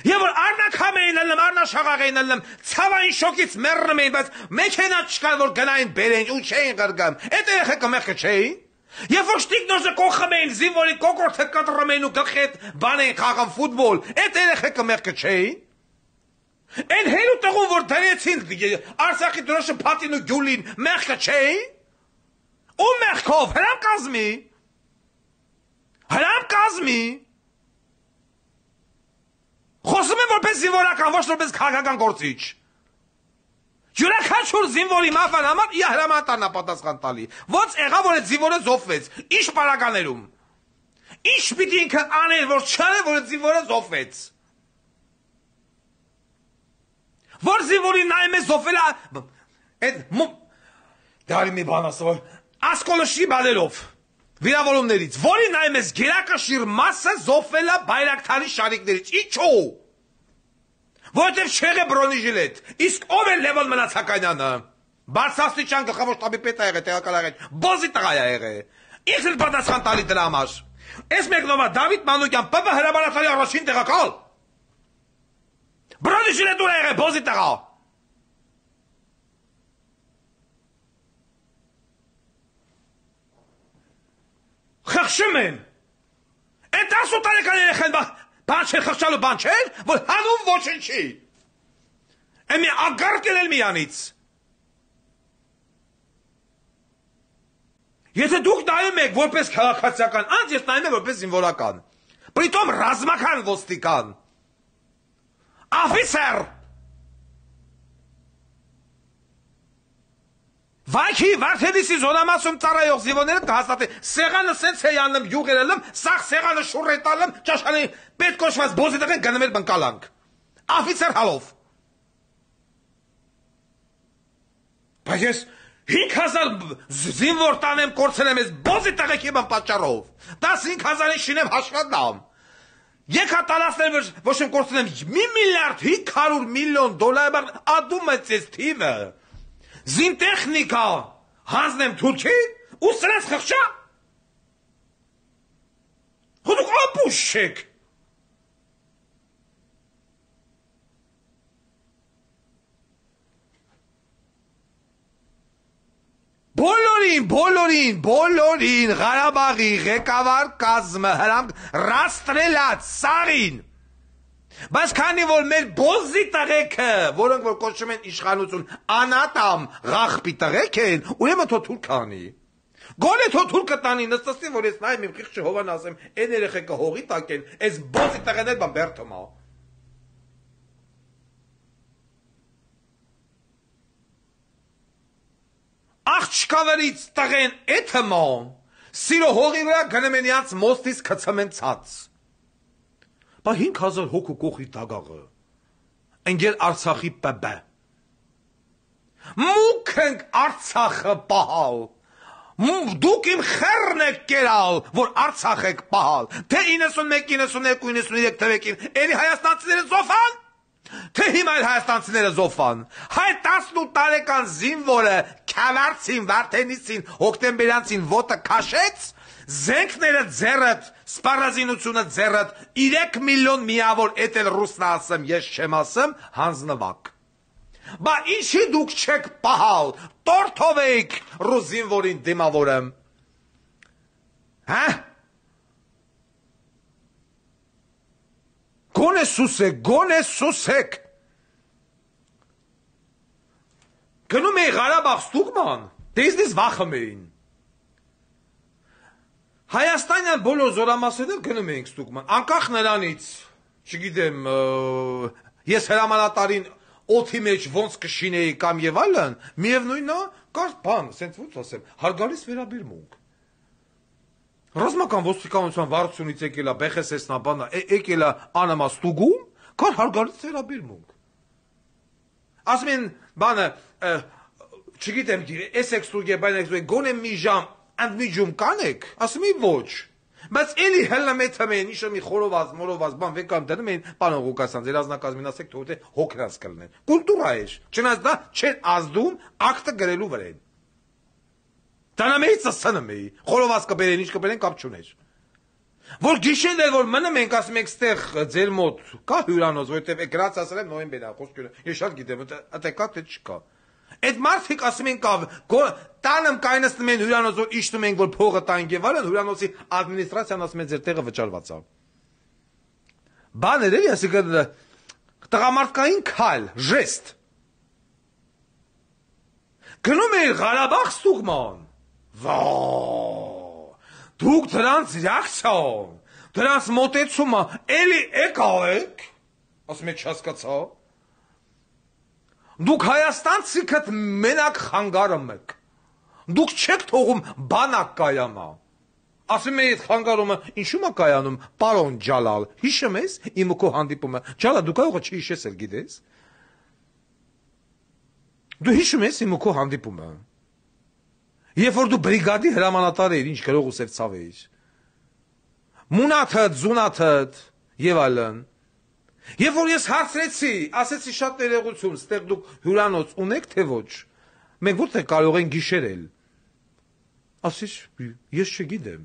և որ արնաքամ էին ելնում, արնաշաղաղ էին ելնում, ցավային շոկից մեռնում էին, բայց մեքենա չկար, որ գնային բերեն ու չէին գրգամ, այդ երեխեքը մեղքը չէին։ Եվ որ շտիկնոզը կողխում էին, զինվորի կոկորթը կտրում էին ու գլխի հետ բան էին խաղում ֆուտբոլ, այդ երեխեքը մեղքը չէին։ Են հերու տղուն, որ դրեցին Արցախի դրոշը փաթին ու գյուլին, մեղքը չէին։ Ու մեղքով հրամ կազմի։ Հրամ կազմի։ Խոսում եմ որպես զինվորական, ոչ որպես քաղաքական գործիչ։ Յուրաքանչյուր զինվորի մահվան համար իր հրամանատարն է պատասխան տալի։ Ոնց եղավ, որ այդ զինվորը զոհվեց։ Ինչ պարագաներում։ Ինչ պիտի ինքը աներ, որ չարե, որ այդ զինվորը զոհվեց։ Որ զինվորի նայում է զոհվել այդ դարի մի բան ասա, որ ասկոլոշի բալերով վիրավորումներից, որի նայում ես գերակշիռ մասը զոհվել է բայրակթարի շարիկներից։ Ինչու՞։ Որտեւ չեղե բրոնիժիլետ, իսկ ով է Լևոն Մնացականյանը։ Բարձրաստիճան գլխավոր շտաբի պետ է եղել, տեղակալ եղել, բոզի տղա է եղել։ Ինքն պատասխան տալի դրա համար։ Այս մեկնովա Դավիթ Մանուկյան, ՊՊ հրամանատարի առաջին տեղակալ։ Բրոնիժիլետ ուր է եղել, բոզի տղա։ Խղճում են։ Այդ 10 տարեկան երեխան բան չէր խղճալու բան չէր, որ հանուն ոչնչի։ Էմի ագարկել էլ միանից։ Եթե դուք նայում եք որպես քաղաքացիական անձ, ես նայում եմ որպես զինվորական։ Պրիտոմ ռազմական ոստիկան։ Աֆիսեր։ Վայքի Վարդենիսի զոնամասում ծառայող զինվորները կհաստատեն, սեղանը սենց է անում, յուղեր ելում, սաղ սեղանը շուռ է տալում, ճաշանի պետ կոչված բոզի տղեն գնում էր բնկալանք։ Աֆիցեր հալով։ Բայց ես 5000 զինվոր տանեմ կորցնեմ ես բոզի տղեքի բան պատճառով, 15000-ին շինեմ հաշվանդամ, եկա տալասներ ոչ եմ կորցնեմ 1 միլիարդ 500 միլիոն դոլար ադում է ձեզ թիվը, զինտեխնիկա հանձնեմ Թուրքի ու սրած խղճա, հոդուք ապուշ չեք, բոլորին, Ղարաբաղի ղեկավար կազմը հրամ ռաստրելած սաղին, բայց քանի որ մեր բոզի տղեկը, որոնք որ կոչում են իշխանություն, անատամ ղախպի տղեկ են, ուրեմն թո թուրք անի, գոնե թո թուրքը տանի, նստստին, որ ես նայեմ իմ խիղճը հովան ասեմ, են երեխեքը հողի տակ են, այս բոզի տղեն էլ բան բերթում ա, աղջկավերից տղեն էթը ման, սիրո հողի վրա գնում են իրանց մոստից քցում են ցած։ Բա 5000 հոգու կողի դագաղը, ընգել Արցախի ՊԲ։ Մուք ենք Արցախը պահալ, դուք իմ խերն եք կերալ, որ Արցախ եք պահալ, թե 91, 92, 93 թվեկին, էլի հայաստանցիները զոհան, թե հիմա էլ հայաստանցիները զոհան, հայ 18 տարեկան զինվորը Քավարցին, Վարդենիսին, հոկտեմբերյանցին ոտը քաշեց, զենքները ձեռդ, սպառազինությունը ձեռդ, 3 միլիոն միավոր էտել ռուսնա ասեմ, ես չեմ ասեմ, հանձնվակ։ Բա ինչի դուք չեք պահալ, տորթով էիք ռուս զինվորին դիմավորը։ Հա? Գոնե սուսեք, գնում էի Ղարաբաղ ստուգման, դեզնից վախում էին, Հայաստանյան բոլոր զորամասերներ գնում էինք ստուգման, անկախ նրանից, չգիտեմ, ես հրամանատարին օդի մեջ ոնց կշինեի կամ եւ այլն, միևնույնն է, կար բան, սենց ոնց ասեմ, հարգալից վերաբերմունք։ Ռազմական ոստիկանության վարչությունից եկել է BХՍ-նա բանա, եկել է անամա ստուգում, կար հարգալից վերաբերմունք։ Ասում են բանը, չգիտեմ, ես եք ստուգե, բան եք ստուգե, գոնե մի ժամ, ընդմիջում կանեք, ասում եմ ոչ, բայց էլի հլմեթում են, իշը մի խորոված, մորոված, բան վեկան դնում են, պանո Ղուկասյան, ձեր ազնակազմին ասեք, թողոթե հոգրած կլնեն, կուլտուրա էր, չնայած դա չեն ազդում ակտը գրելու վրեն։ Տանամեի ծսցնմեի, խորոված կբերեն, ինչ կբերեն, կապ չուներ։ Որ գիշեն էլ, որ մնում ենք, ասում ենք, ստեղ ձեր մոտ կա հյուրանոց, որտև գրած ասել եմ նոյեմբեր է, խոսքյուրը, ես շատ գիտեմ, ատե կա, թե չկա։ Այդ մարդիկ ասում են կավ, տանեմ կայնստում են հյուրանոց, որ իշտում ենք, որ փողը տանք եւ այլն, հյուրանոցի ադմինիստրացիան ասում են ձեր տեղը վճարված է։ Բաներ էլի, ասիկա տղամարդկային քայլ, ժեստ։ Գնում էր Ղարաբաղ ստուգման։ Վա, դուք դրանց ռեակցիան, դրանց մոտեցումը էլի եկավ եք, ասում եք չհասկացա։ Դուք Հայաստանցիքդ մենակ խանգարում եք։ Դուք չեք թողում բանակ կայանա։ Ասում եմ այդ խանգարումը ինչու՞ է կայանում, պարոն Ջալալ, հիշում ես իմ ու քո հանդիպումը։ Ջալալ, դու կարող ես չհիշես էլ գիտես։ Դու հիշում ես իմ ու քո հանդիպումը։ Երբ որ դու բրիգադի հրամանատար էիր, ինչ գրող ու սև ցավ էիր։ Մունաթդ, զունաթդ եւ այլն։ Երբ որ ես հարցրեցի, ասեցի շատ ներողություն, ստեղ դուք հյուրանոց ունեք թե ոչ։ Մենք որտեղ կարող ենք գիշերել։ Ասես, ես չգիտեմ։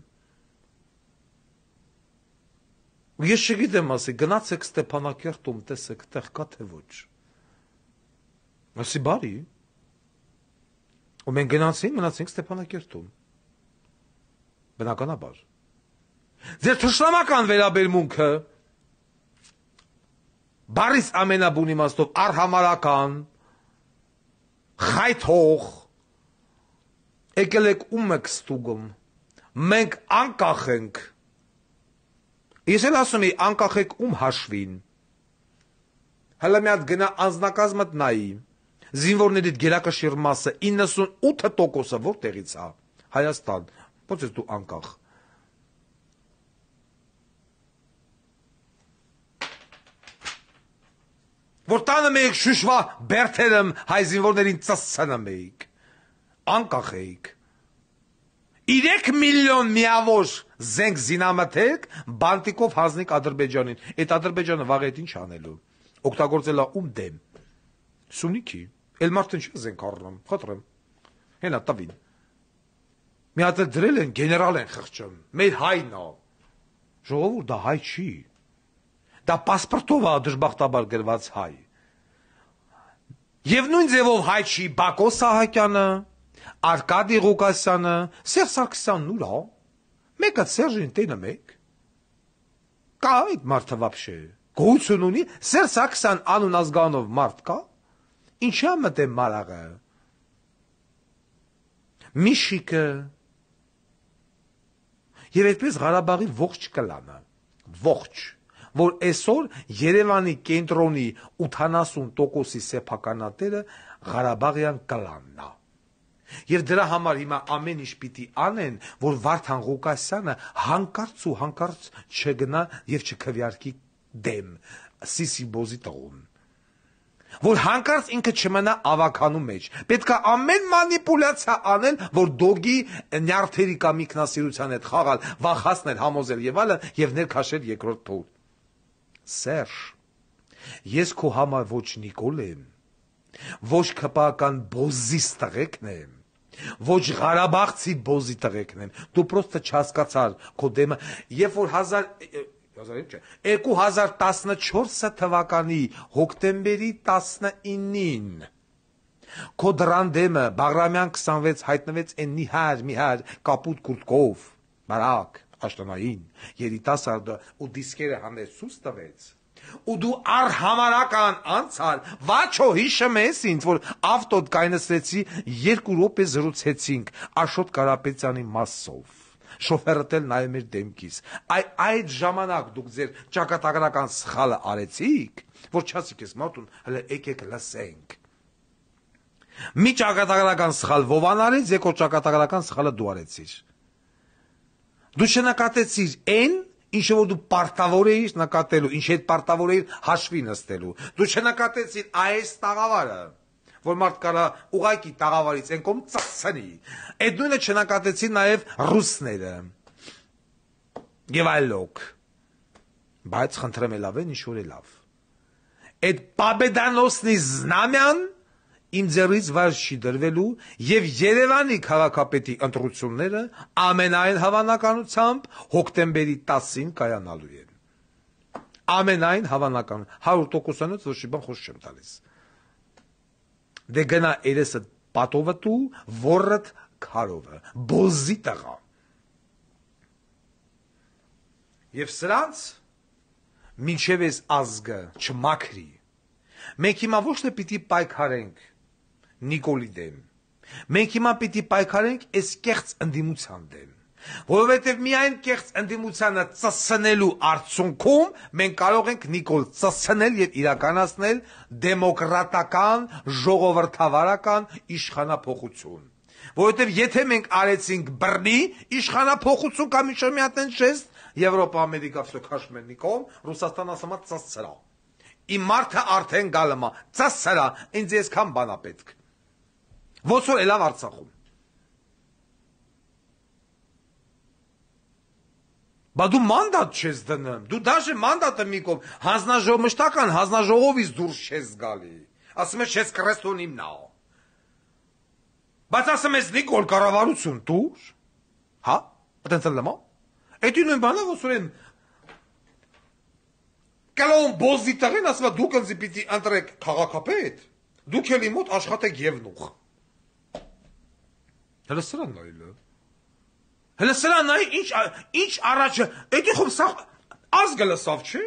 Ես չգիտեմ, ասի, գնացեք Ստեփանակերտում, տեսեք, տեղ կա թե ոչ։ Ասի, բարի։ Ու մենք մնացինք Ստեփանակերտում։ Բնականաբար։ Ձեր թշնամական վերաբերմունքը բարիս ամենաբուն իմաստով արհամարական, խայթող, եկել եք ում եք ստուգում, մենք անկախ ենք, ես էլ ասում եմ անկախ եք ում հաշվին, հələ մի հատ գնա անձնակազմդ նայի, զինվորներիդ գերակշիռ մասը 98%-ը որտեղից է, Հայաստան, ո՞նց ես դու անկախ։ Որ տանում էիք շուշվա բերթերում հայ զինվորներին ծսցնում էիք, անկախ էիք, 3 միլիոն միավոր զենք զինամթերք բանտիկով հանձնիկ Ադրբեջանին, այդ Ադրբեջանը վաղ այդ ինչ անելու, օգտագործել է ում դեմ, Սունիքի, էլ մարդն չի զենք առնում, խտրեմ, հենա տվին, մի հատ դրել են, գեներալ են խղճում, մեր հայն է, ժողովուրդ դա հայ չի, դա պասպորտով է դժբախտաբար գրված հայ, և նույն ձևով հայ չի Բակո Սահակյանը, Արկադի Ղուկասյանը, Սերժ Սարգսյանն ուր է, մեկը Սերժին տենը մեկ, կա այդ մարդը վաբշե, գոյություն ունի, Սերժ Սարգսյան անուն ազգանով մարդ կա, ինչի է մտեմ մարաղը, Միշիկը, և այդպես Ղարաբաղի ողջ կլանը, ողջ, որ այսօր Երևանի կենտրոնի 80%-ի սեփականատերը Ղարաբաղյան կլանն է։ Եվ դրա համար հիմա ամեն ինչ պիտի անեն, որ Վարդան Ղուկասյանը հանկարծ ու հանկարծ չգնա և չքվեարկի դեմ Սիսիբոզի տղուն։ Որ հանկարծ ինքը չմնա ավականու մեջ։ Պետք է ամեն մանիպուլյացիա անեն, որ դոգի նյարդերի կամ ինքնասիրության հետ խաղալ, վախացնել, համոզել եւ այլն եւ ներքաշել երկրորդ փուլ։ Սերժ, ես քո համար ոչ Նիկոլ եմ, ոչ քպական բոզիս տղեկն եմ, ոչ Ղարաբաղցի բոզի տղեկն եմ, դու պրոստը չհասկացար քո դեմը, երբ որ 2014 թվականի հոկտեմբերի 19-ին քո դրան դեմը Բաղրամյան 26 հայտնվեց են նիհար կապուտ կուրտկով, բարակ, աշտանային, երիտասարդը ու դիսկերը հանեց սուս տվեց, ու դու արհամարական անցար, վաչո հիշում ես ինձ, որ ավտոդ կայնսրեցի 2 րոպե զրուցեցինք Աշոտ Կարապետյանի մասով, շոֆերդ էլ նայում էր դեմքիս, այդ ժամանակ դուք ձեր ճակատագրական սխալը արեցիք, որ չասիք ես մարդուն, հələ եկեք լսենք, մի ճակատագրական սխալ Վովան արեց, երկրորդ ճակատագրական սխալը դու արեցիր, դու չնկատեցիր այն, ինչը որ դու պարտավոր էիր նկատելու, ինչ հետ պարտավոր էիր հաշվի նստելու, դու չնկատեցիր այս տաղավարը, որ մարդ կարա ուղակի տաղավարից են կողմ ծծցնի, այդ նույնը չնկատեցիր նաև ռուսները, և այլոք, բայց խնդրեմ է լավ են, ինչ որ է լավ, այդ պաբեդանոսնի զնամյան իմ ձեռից վայր չի դրվելու և Երևանի քաղաքապետի ընտրությունները ամենայն հավանականությամբ հոկտեմբերի 10-ին կայանալու են, ամենայն հավանական, 100%-անոց ոչ բան խոսք չեմ տալիս, դե գնա երեսը պատովը տու, որըդ քարովը, բոզի տղա, և սրանց մինչև ես ազգը չմաքրի, Մենք հիմա ոչ թե պիտի պայքարենք Նիկոլի դեմ, մենք հիմա պիտի պայքարենք այս կեղծ ընդդիմության դեմ, որովհետև միայն կեղծ ընդդիմությանը ծսնելու արդյունքում մենք կարող ենք Նիկոլ ծսնել եւ իրականացնել դեմոկրատական, ժողովրդավարական իշխանափոխություն, որովհետև եթե մենք արեցինք բռնի իշխանափոխություն կամ ինչ-որ մի հատ ժեստ, Եվրոպա, Ամերիկա, վсё քաշում են Նիկոլ, Ռուսաստանը ասում է ծսցրա։ Իմ մարդը արդեն գալում է, ծսցրա, ինձ այսքան բան է պետք։ Ոնց որ ելավ Արցախում։ Բա դու մանդատ չես դնում, դու դաժե մանդատը մի կողմ, հանձնաժողովմշտական հանձնաժողովից դուրս չես գալի, ասում ես չես կրեստոն իմնա։ Բայց ասում ես Նիկոլ կառավարություն դուր, հա, այդպես լամա։ Էդի նույն բանը ոնց որ են կալոն բոզի տղեն ասում է դուք ինձ պիտի ընտրեք քաղաքապետ, դուք էլի մոտ աշխատեք Եվնուխ։ Հələ սրան նայելը։ Հələ սրան նայ ինչ առաջը, էդի խոմ սա ազգը լսավ չէ։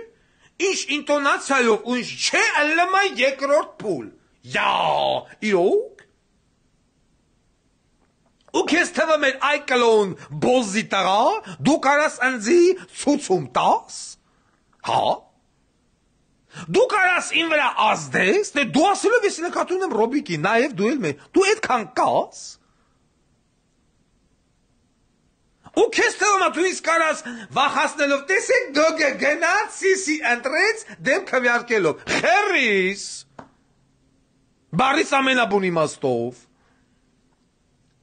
Ինչ ինտոնացիայով ու ինչ չէ, ըլմա երկրորդ փուլ։ Յա, իրոք։ Ու քեզ թվում է այ կլոն բոզի տղա, դու կարաս ընձի ցուցում տաս։ Հա։ Դու կարաս ին վրա ազդես, դե դու ասելով ես նկատում եմ Ռոբիկի, նաև դու էլ մեր, դու այդքան կաս։ Ու քեզ թվում է դու իսկ կարաս վախացնելով, տեսեք դոգը գնաց սիսի ընտրեց դեմ քվյարկելով։ Խերիս։ Բարիս ամենաբուն իմաստով։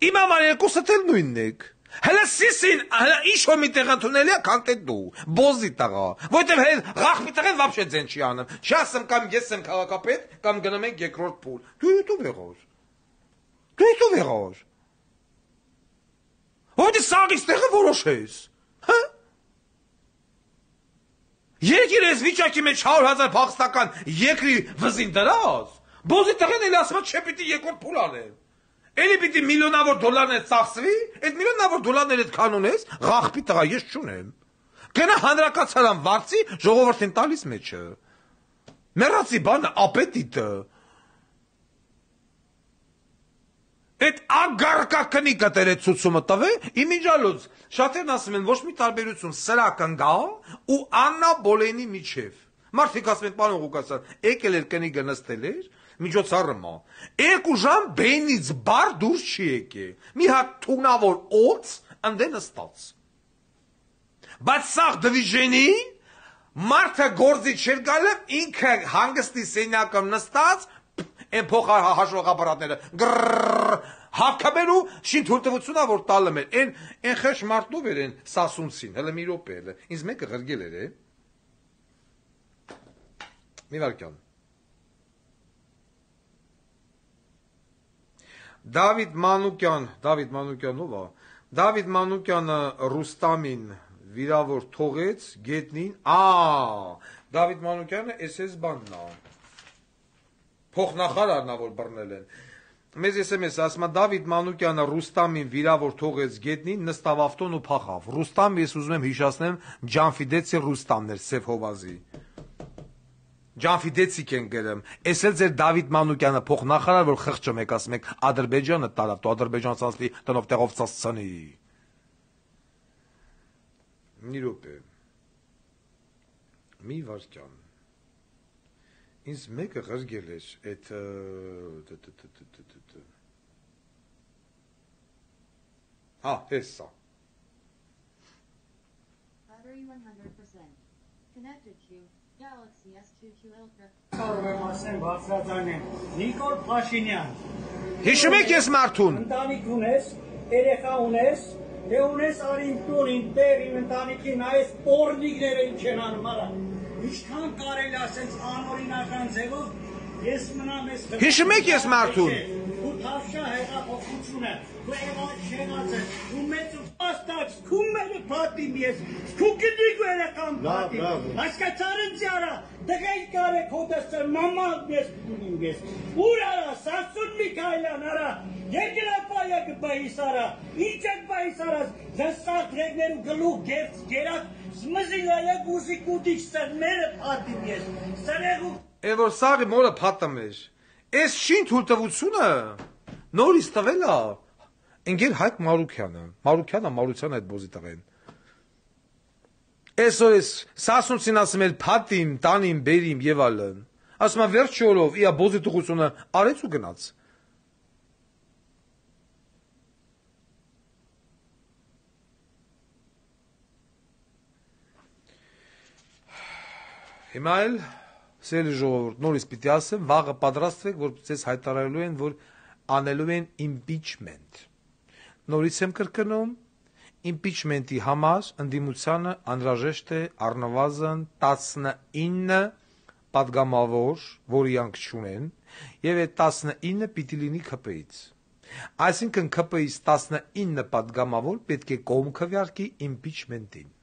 Իմ համար երկուսը էլ նույնն եք։ Հələ սիսին, հələ ինչ-որ մի տեղ ընդունելի է, քանք դու, բոզի տղա, որտեղ հել ղախպի տղեն վաբշե ձեն չի անում, չասեմ կամ ես եմ քաղաքապետ, կամ գնում ենք երկրորդ փուլ, դու վեղոր, որտեղ սաղից տեղը որոշես, հա? Երկիր ես վիճակի մեջ 100,000 փախստական երկրի վզին դրած, բոզի տղեն էլ ասում է չէ պիտի երկրորդ փուլ անել, Էլի պիտի միլիոնավոր դոլարներ ծախսվի, այդ միլիոնավոր դոլարներ այդ կանոնես, ղախպի տղա ես չունեմ։ Գնա հանրակացարան վարձի, ժողովրդին տալիս մեջը։ Մեռածի բանը ապետիտը։ Այդ ագարկակնիկը տերը ցուցումը տվե, իմիջալոց, շատերն ասում են ոչ մի տարբերություն սրա կնգա ու Աննա Բոլենի միջև։ Մարդիկ ասում են պարոն Ղուկասյան, եկել էր կնիկը նստել էր, միջոցառմա, 2 ժամ բենից բար դուրս չի եկե, մի հատ թունավոր օծ ընդե նստած։ Բայց սաղ դվիժենին, մարդը գործի չեր գալև, ինքը հանգստի սենյակում նստած, են փոխար հաշվողապարատները, հակամերու շին թուրտվությունա, որ տալում էր, են խեշ մարդով էր են սասունցին, հլը մի ռոպ էր, ինձ մեկը ղրգել էր, մի վարկյան։ Դավիթ Մանուկյան ով է, Դավիթ Մանուկյանը Ռուստամին վիրավոր թողեց գետնին, Դավիթ Մանուկյանը SS բանն է, փոխնախարարն է, որ բռնել են, մեզ SMS ասում է Դավիթ Մանուկյանը Ռուստամին վիրավոր թողեց գետնին, նստավ ավտոն ու փախավ, Ռուստամ ես ուզում եմ հիշացնեմ Ջանֆիդեցի Ռուստամն էր Սև Հովազի, Ջանֆիդեցիք են գրում, ես էլ ձեր Դավիթ Մանուկյանը փոխնախարար, որ խղճում եք, ասում եք Ադրբեջանը տարավ, դու Ադրբեջան ցանցլի տնով տեղով ցածցանի։ Մի րոպե։ Մի վարքյան։ Ինձ մեկը ղրգել էր այդ հեսա։ Battery 100%. Connected to Galaxy S22 Ultra. Կարող եմ ասեմ բարձրաձայնեմ, Նիկոլ Փաշինյան։ Հիշում եք ես մարդուն։ Ընտանիք ունես, երեխա ունես, դե ունես արին տուրին, տեր իմ ընտանիքին, այս պորնիկները ինչ են անում, արա։ Ինչքան կարելի ասենց անօրինական ձևով, ես մնամ ես։ Հիշում եք ես մարդուն։ Ու թավշա հեղափոխությունը, ու էված շեղացը, ու մեծ ու աստած, քումերը պատիմ ես, քուկիդիկ ու երեխան պատիմ, հասկացարն ճարա, դղել կարեք հոդասը, մամակ ես պունիմ ես, ուր արա, Սասուն Միքայլյան արա, երկրապայակ բայիս արա, ինչ եք բայիս արաս, զստաղ դրեգներու գլուղ գերց գերակ, զմզիլայակ ուզի կուտիչ սրմերը պատիմ ես, սրեղու Որ սաղի մորը փատում էր, այս շին թույլտվությունը նորից տվել է ընկեր Հայկ Մարուքյանը Մարության այդ բոզի տղեն։ Այսօր ես սասունցին ասում էր փատիմ, տանիմ, բերիմ եւ այլն։ Ասում եմ վերջի օրով իա բոզի տղությունը արեց ու գնաց։ Հիմա էլ սիրելի ժողովուրդ նորից պիտի ասեմ, վաղը պատրաստվեք, որ ձեզ հայտարարելու են, որ անելու են impeachment։ Նորից եմ կրկնում, impeachment-ի համար ընդդիմությանը անհրաժեշտ է առնվազն 19 պատգամավոր, որը իրանք չունեն, եւ այդ 19 պիտի լինի ԿՊ-ից։ Այսինքն ԿՊ-ից 19 պատգամավոր պետք է կողմ քվեարկի impeachment-ին։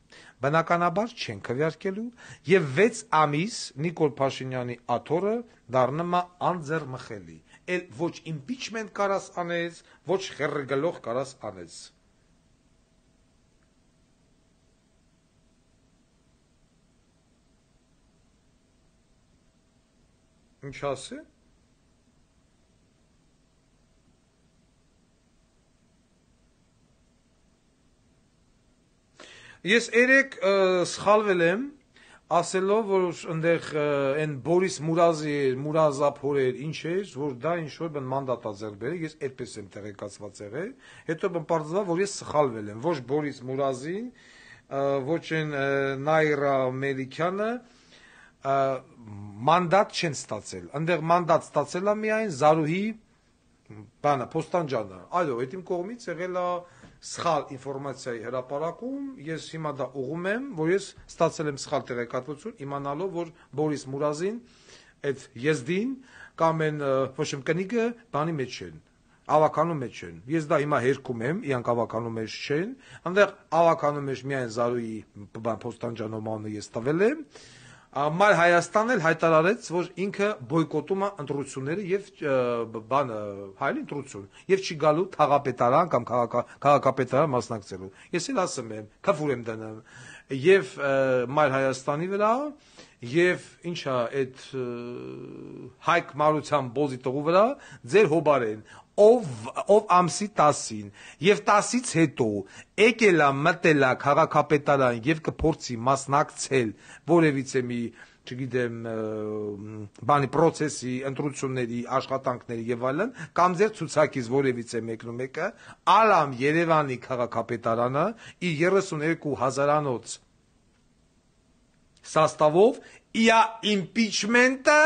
Բնականաբար չեն քվեարկելու եւ 6 ամիս Նիկոլ Փաշինյանի աթոռը դառնում է անձեռմխելի։ Էլ ոչ impeachment կարաս անես, ոչ խերգալող կարաս անես։ Ինչ ասի։ Ես երեք սխալվել եմ, ասելով, որ ընդեղ այն Բորիս Մուրազապոր էր, ինչ էր, որ դա ինչ-որ բն մանդատ ազերք բերեք, ես այդպես եմ տեղեկացված եղել, հետո բնպարծվա, որ ես սխալվել եմ, ոչ Բորիս Մուրազին, ոչ են Նայրա Մելիքյանը, մանդատ չեն ստացել, ընդեղ մանդատ ստացել է միայն Զարուհի բանը, Պոստանջանը, այո, այդ իմ կողմից եղել է սխալ ինֆորմացիայի հրապարակում, ես հիմա դա ուղում եմ, որ ես ստացել եմ սխալ տեղեկատվություն, իմանալով, որ Բորիս Մուրազին, այդ եզդին, կամ են ոչ եմ կնիկը, բանի մեջ են, ավականում մեջ են, ես դա հիմա հերքում եմ, իրանք ավականում մեջ չեն, այնտեղ ավականում մեջ միայն Զարուհի Պոստանջանոմանը ես տվել եմ, Մայր Հայաստանն էլ հայտարարեց, որ ինքը բոյկոտում է ընտրությունները եւ բանը հայլ ընտրություն եւ չի գալու թաղապետարան կամ քաղաքապետարան մասնակցելու։ Ես էլ ասում եմ, քֆուր եմ դնում եւ Մայր Հայաստանի վրա եւ ինչա այդ Հայկ Մարության բոզի տղու վրա ձեր հոբարեն ով ամսի 10-ին եւ 10-ից հետո եկելա մտելա քաղաքապետարան եւ կփորձի մասնակցել որևիցե մի չգիտեմ բանի process-ի ընտրությունների աշխատանքների եւ այլն կամ ձեր ցուցակից որևիցե մեկն ու մեկը ալամ Երևանի քաղաքապետարանը իր 32,000-անոց սաստավով իա impeachment-ը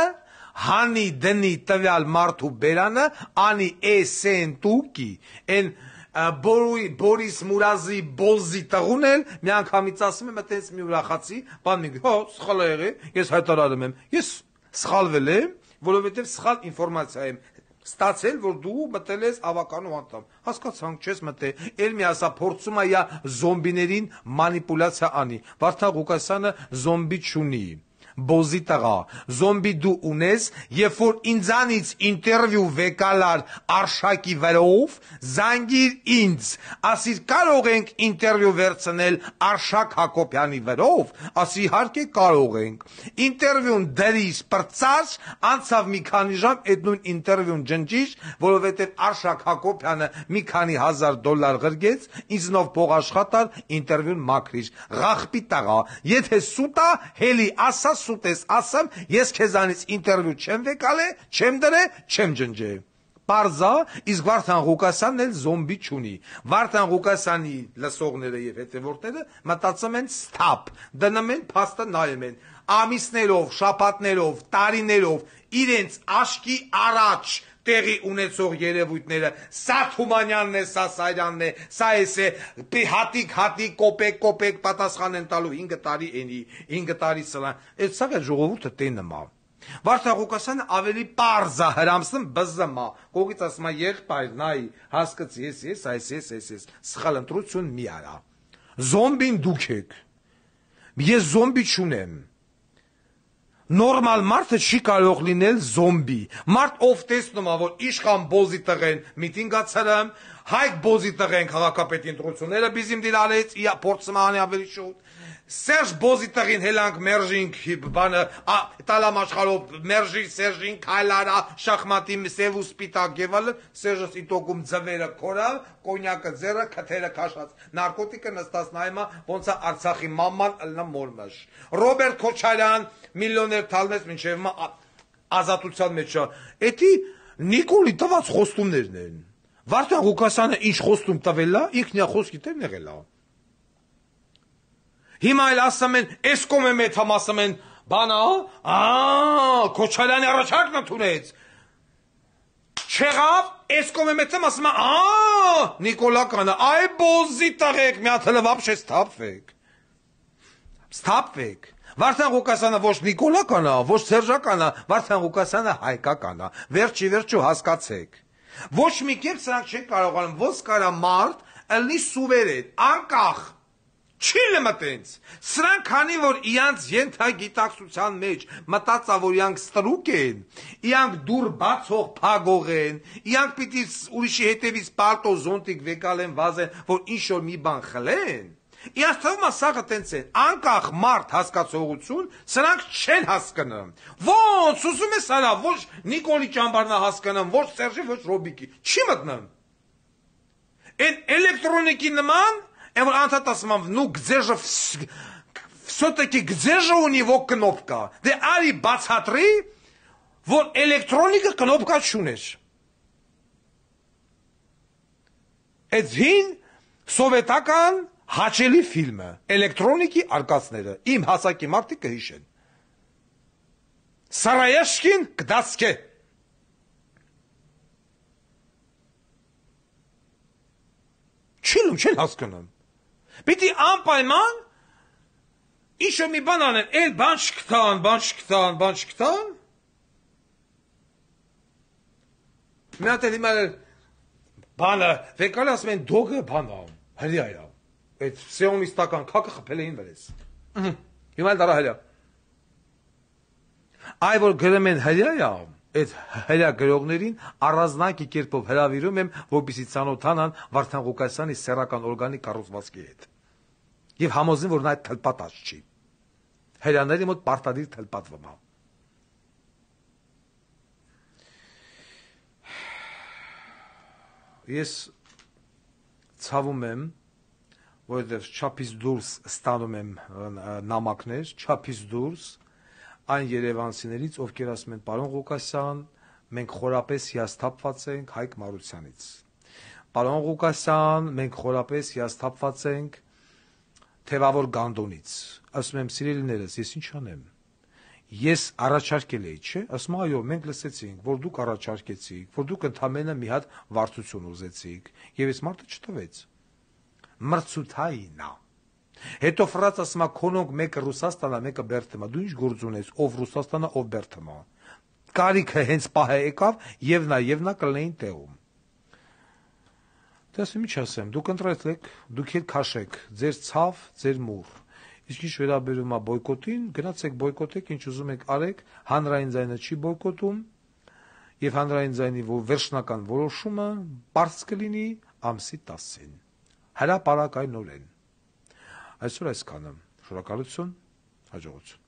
Հանի դնի տվյալ մարդու բերանը անի էսեն տուկի են Բորիս Մուրազի բոզի տղուն էլ մի անգամից ասում եմ այտենց մի ուրախացի բան մի հո սխալ է եղել ես հայտարարում եմ ես սխալվել եմ որովհետև սխալ ինֆորմացիա եմ ստացել որ դու մտել ես ավականու անդամ հասկացանք չես մտել էլ մի ասա փորձում է յա զոմբիներին մանիպուլյացիա անի Վարդան Ղուկասյանը զոմբի չունի Բոզի տղա, զոմբի դու ունես, երբ որ ինձանից ինտերվյու վեկալար արշակի վրով, զանգիր ինձ, ասիր կարող ենք ինտերվյու վերցնել Արշակ Հակոբյանի վրով, ասի իհարկե կարող ենք, ինտերվյուն դրիս պրծած, անցավ մի քանի ժամ այդ նույն ինտերվյուն ջնջիր, որովհետև Արշակ Հակոբյանը մի քանի $1000 ղրգեց, ինձնով փող աշխատար, ինտերվյուն մաքրիր, ղախպի տղա, եթե սուտա, հելի ասա սուտես ասեմ, ես քեզանից ինտերվյու չեմ վեկալե, չեմ դրե, չեմ ջնջե։ Պարզա, իսկ Վարդան Ղուկասյանն էլ զոմբի չունի։ Վարդան Ղուկասյանի լսողները եւ հետևորդները մտածում են ստապ, դնում են փաստը նայում են, ամիսներով, շաբաթներով, տարիներով իրենց աշկի առաջ տեղի ունեցող երևույթները, սա Թումանյանն է, սա Սարյանն է, սա էս է, հատիկ, կոպեկ պատասխան են տալու 5 տարի էնի, 5 տարի սլան, այդ սաղ է ժողովուրդը տենմա։ Վարդան Ղուկասյանը ավելի պարզ է հրամսում բզմա, կողից ասում է եղբայր, նայ, հասկացի, ես, սխալ ընտրություն մի արա։ Զոմբին դուք եք, ես զոմբի չունեմ։ Նորմալ մարդը չի կարող լինել զոմբի։ Մարդ ով տեսնում է, որ իշխան բոզի տղեն միտինգացրեմ, Հայկ բոզի տղեն քաղաքապետի ընտրությունները բիզիմ դիրալեց, փորձում անի ավելի շուտ։ Սերժ Բոզիտեղին հելանք մերժինք բանը տալամ աշխարհով մերժի Սերժին քայլարա շախմատի սև ու սպիտակ եղալ Սերժը սիտոկում ձվերը կորալ կոնյակը ձերը քթերը քաշած նարկոտիկը նստած նայմա ոնց է Արցախի մաման ըլնա մորմաշ Ռոբերտ Քոչարյան միլիոներ թալնես մինչև ազատության մեջ էդի Նիկոլի տված խոստումներն են Վարդան Ղուկասյանը ինչ խոստում տվել է ինքն իր խոսքի տերն եղել է Հիմա էլ ասում են, այս կոմը մեծ համ ասում են, բանա, Քոչարյանի առաջարկն ընդունեց։ Չեղավ, այս կոմը մեծ համ ասում են, Նիկոլա կանա, այ բոզի տղեկ, մի հատ հլը վաբշե ստապվեք։ Ստապվեք։ Վարդան Ղուկասյանը ոչ Նիկոլա կանա, ոչ Սերժա կանա, Վարդան Ղուկասյանը Հայկա կանա։ Վերջի հասկացեք։ Ոչ մի կերպ սրանք չեն կարողանում, ոնց կարա մարդ ըլնի սուվերեն, անկախ Չի լմտենց, սրանք քանի որ իրանց ենթագիտակցության մեջ մտածա որ իրանք ստրուկ են, իրանք դուր բացող փագող են, իրանք պիտի ուրիշի հետևից պալտո զոնտիկ վեկալ են վազեն, որ ինչ-որ մի բան խլեն, իրանց թվում է սաղը տենց են, անկախ մարդ հասկացողություն, սրանք չեն հասկանում, ոնց ուզում ես արա, ոչ Նիկոլի ճամբարնա հասկանում, ոչ Սերժի, ոչ Ռոբիկի, չի մտնում, են էլեկտրոնիկի նման որ անդադ ասում եմ, ну где же все-таки где же у него кнопка? Դե արի բացատրի, որ էլեկտրոնիկը կնոպկա չուներ։ Այդ հին սովետական հաճելի ֆիլմը, էլեկտրոնիկի արկածները, իմ հասակի մարդիկ կհիշեն։ Սարայեշկին կդասկե։ Չեն հասկանում։ Պիտի անպայման ինչ-որ մի բան անեն, էլ բան չկտան։ Մի հատ էլ հիմա բանը, վեկալ ասում են դոգը բանը, հրյա է, այդ սիոնիստական քակը խփել էին վրես։ Հիմա էլ դարա հրյա։ Այ որ գրում են հրյա է, այդ հրյա գրողներին առանձնակի կերպով հրավիրում եմ, որպեսզի ծանոթանան Վարդան Ղուկասյանի սեռական օրգանի կառուցվածքի հետ։ Եվ համոզին, որ նա այդ թլպատած չի։ Հրյաների մոտ պարտադիր թլպատվում է։ Ես ցավում եմ, որովհետև չափից դուրս ստանում եմ նամակներ, չափից դուրս այն երևանցիներից, ովքեր ասում են պարոն Ղուկասյան, մենք խորապես հիասթափված ենք Հայկ Մարությանից։ Պարոն Ղուկասյան, մենք խորապես հիասթափված ենք Թևավոր Գանդոնից։ Ասում եմ, սիրելիներս, ես ինչ անեմ։ Ես առաջարկել էի, չէ՞, ասում այո, մենք լսեցինք, որ դուք առաջարկեցիք, որ դուք ընդամենը մի հատ վարձություն ուզեցիք, եւ այս մարդը չտվեց։ Մրցութային է։ Հետո ֆրաց ասում է քոնոնք մեկը Ռուսաստանա, մեկը Բերթեմա, դու ինչ գործ ունես, ով Ռուսաստանա, ով Բերթեմա։ Կարիքը հենց պահը եկավ եւ նա կլնեին տեղում։ Դասում ինչ ասեմ, դուք ընտրեցեք, դուք էլ քաշեք, ձեր ցավ, ձեր մուր։ Իսկ ինչ վերաբերում է բոյկոտին, գնացեք բոյկոտեք, ինչ ուզում եք արեք, հանրային ձայնը չի բոյկոտում, եւ հանրային ձայնի վերջնական որոշումը բարձ կլինի ամսի 10-ին։ Հրապարակայնորեն։ Այսօր այսքանը։ Շնորհակալություն, հաջողություն։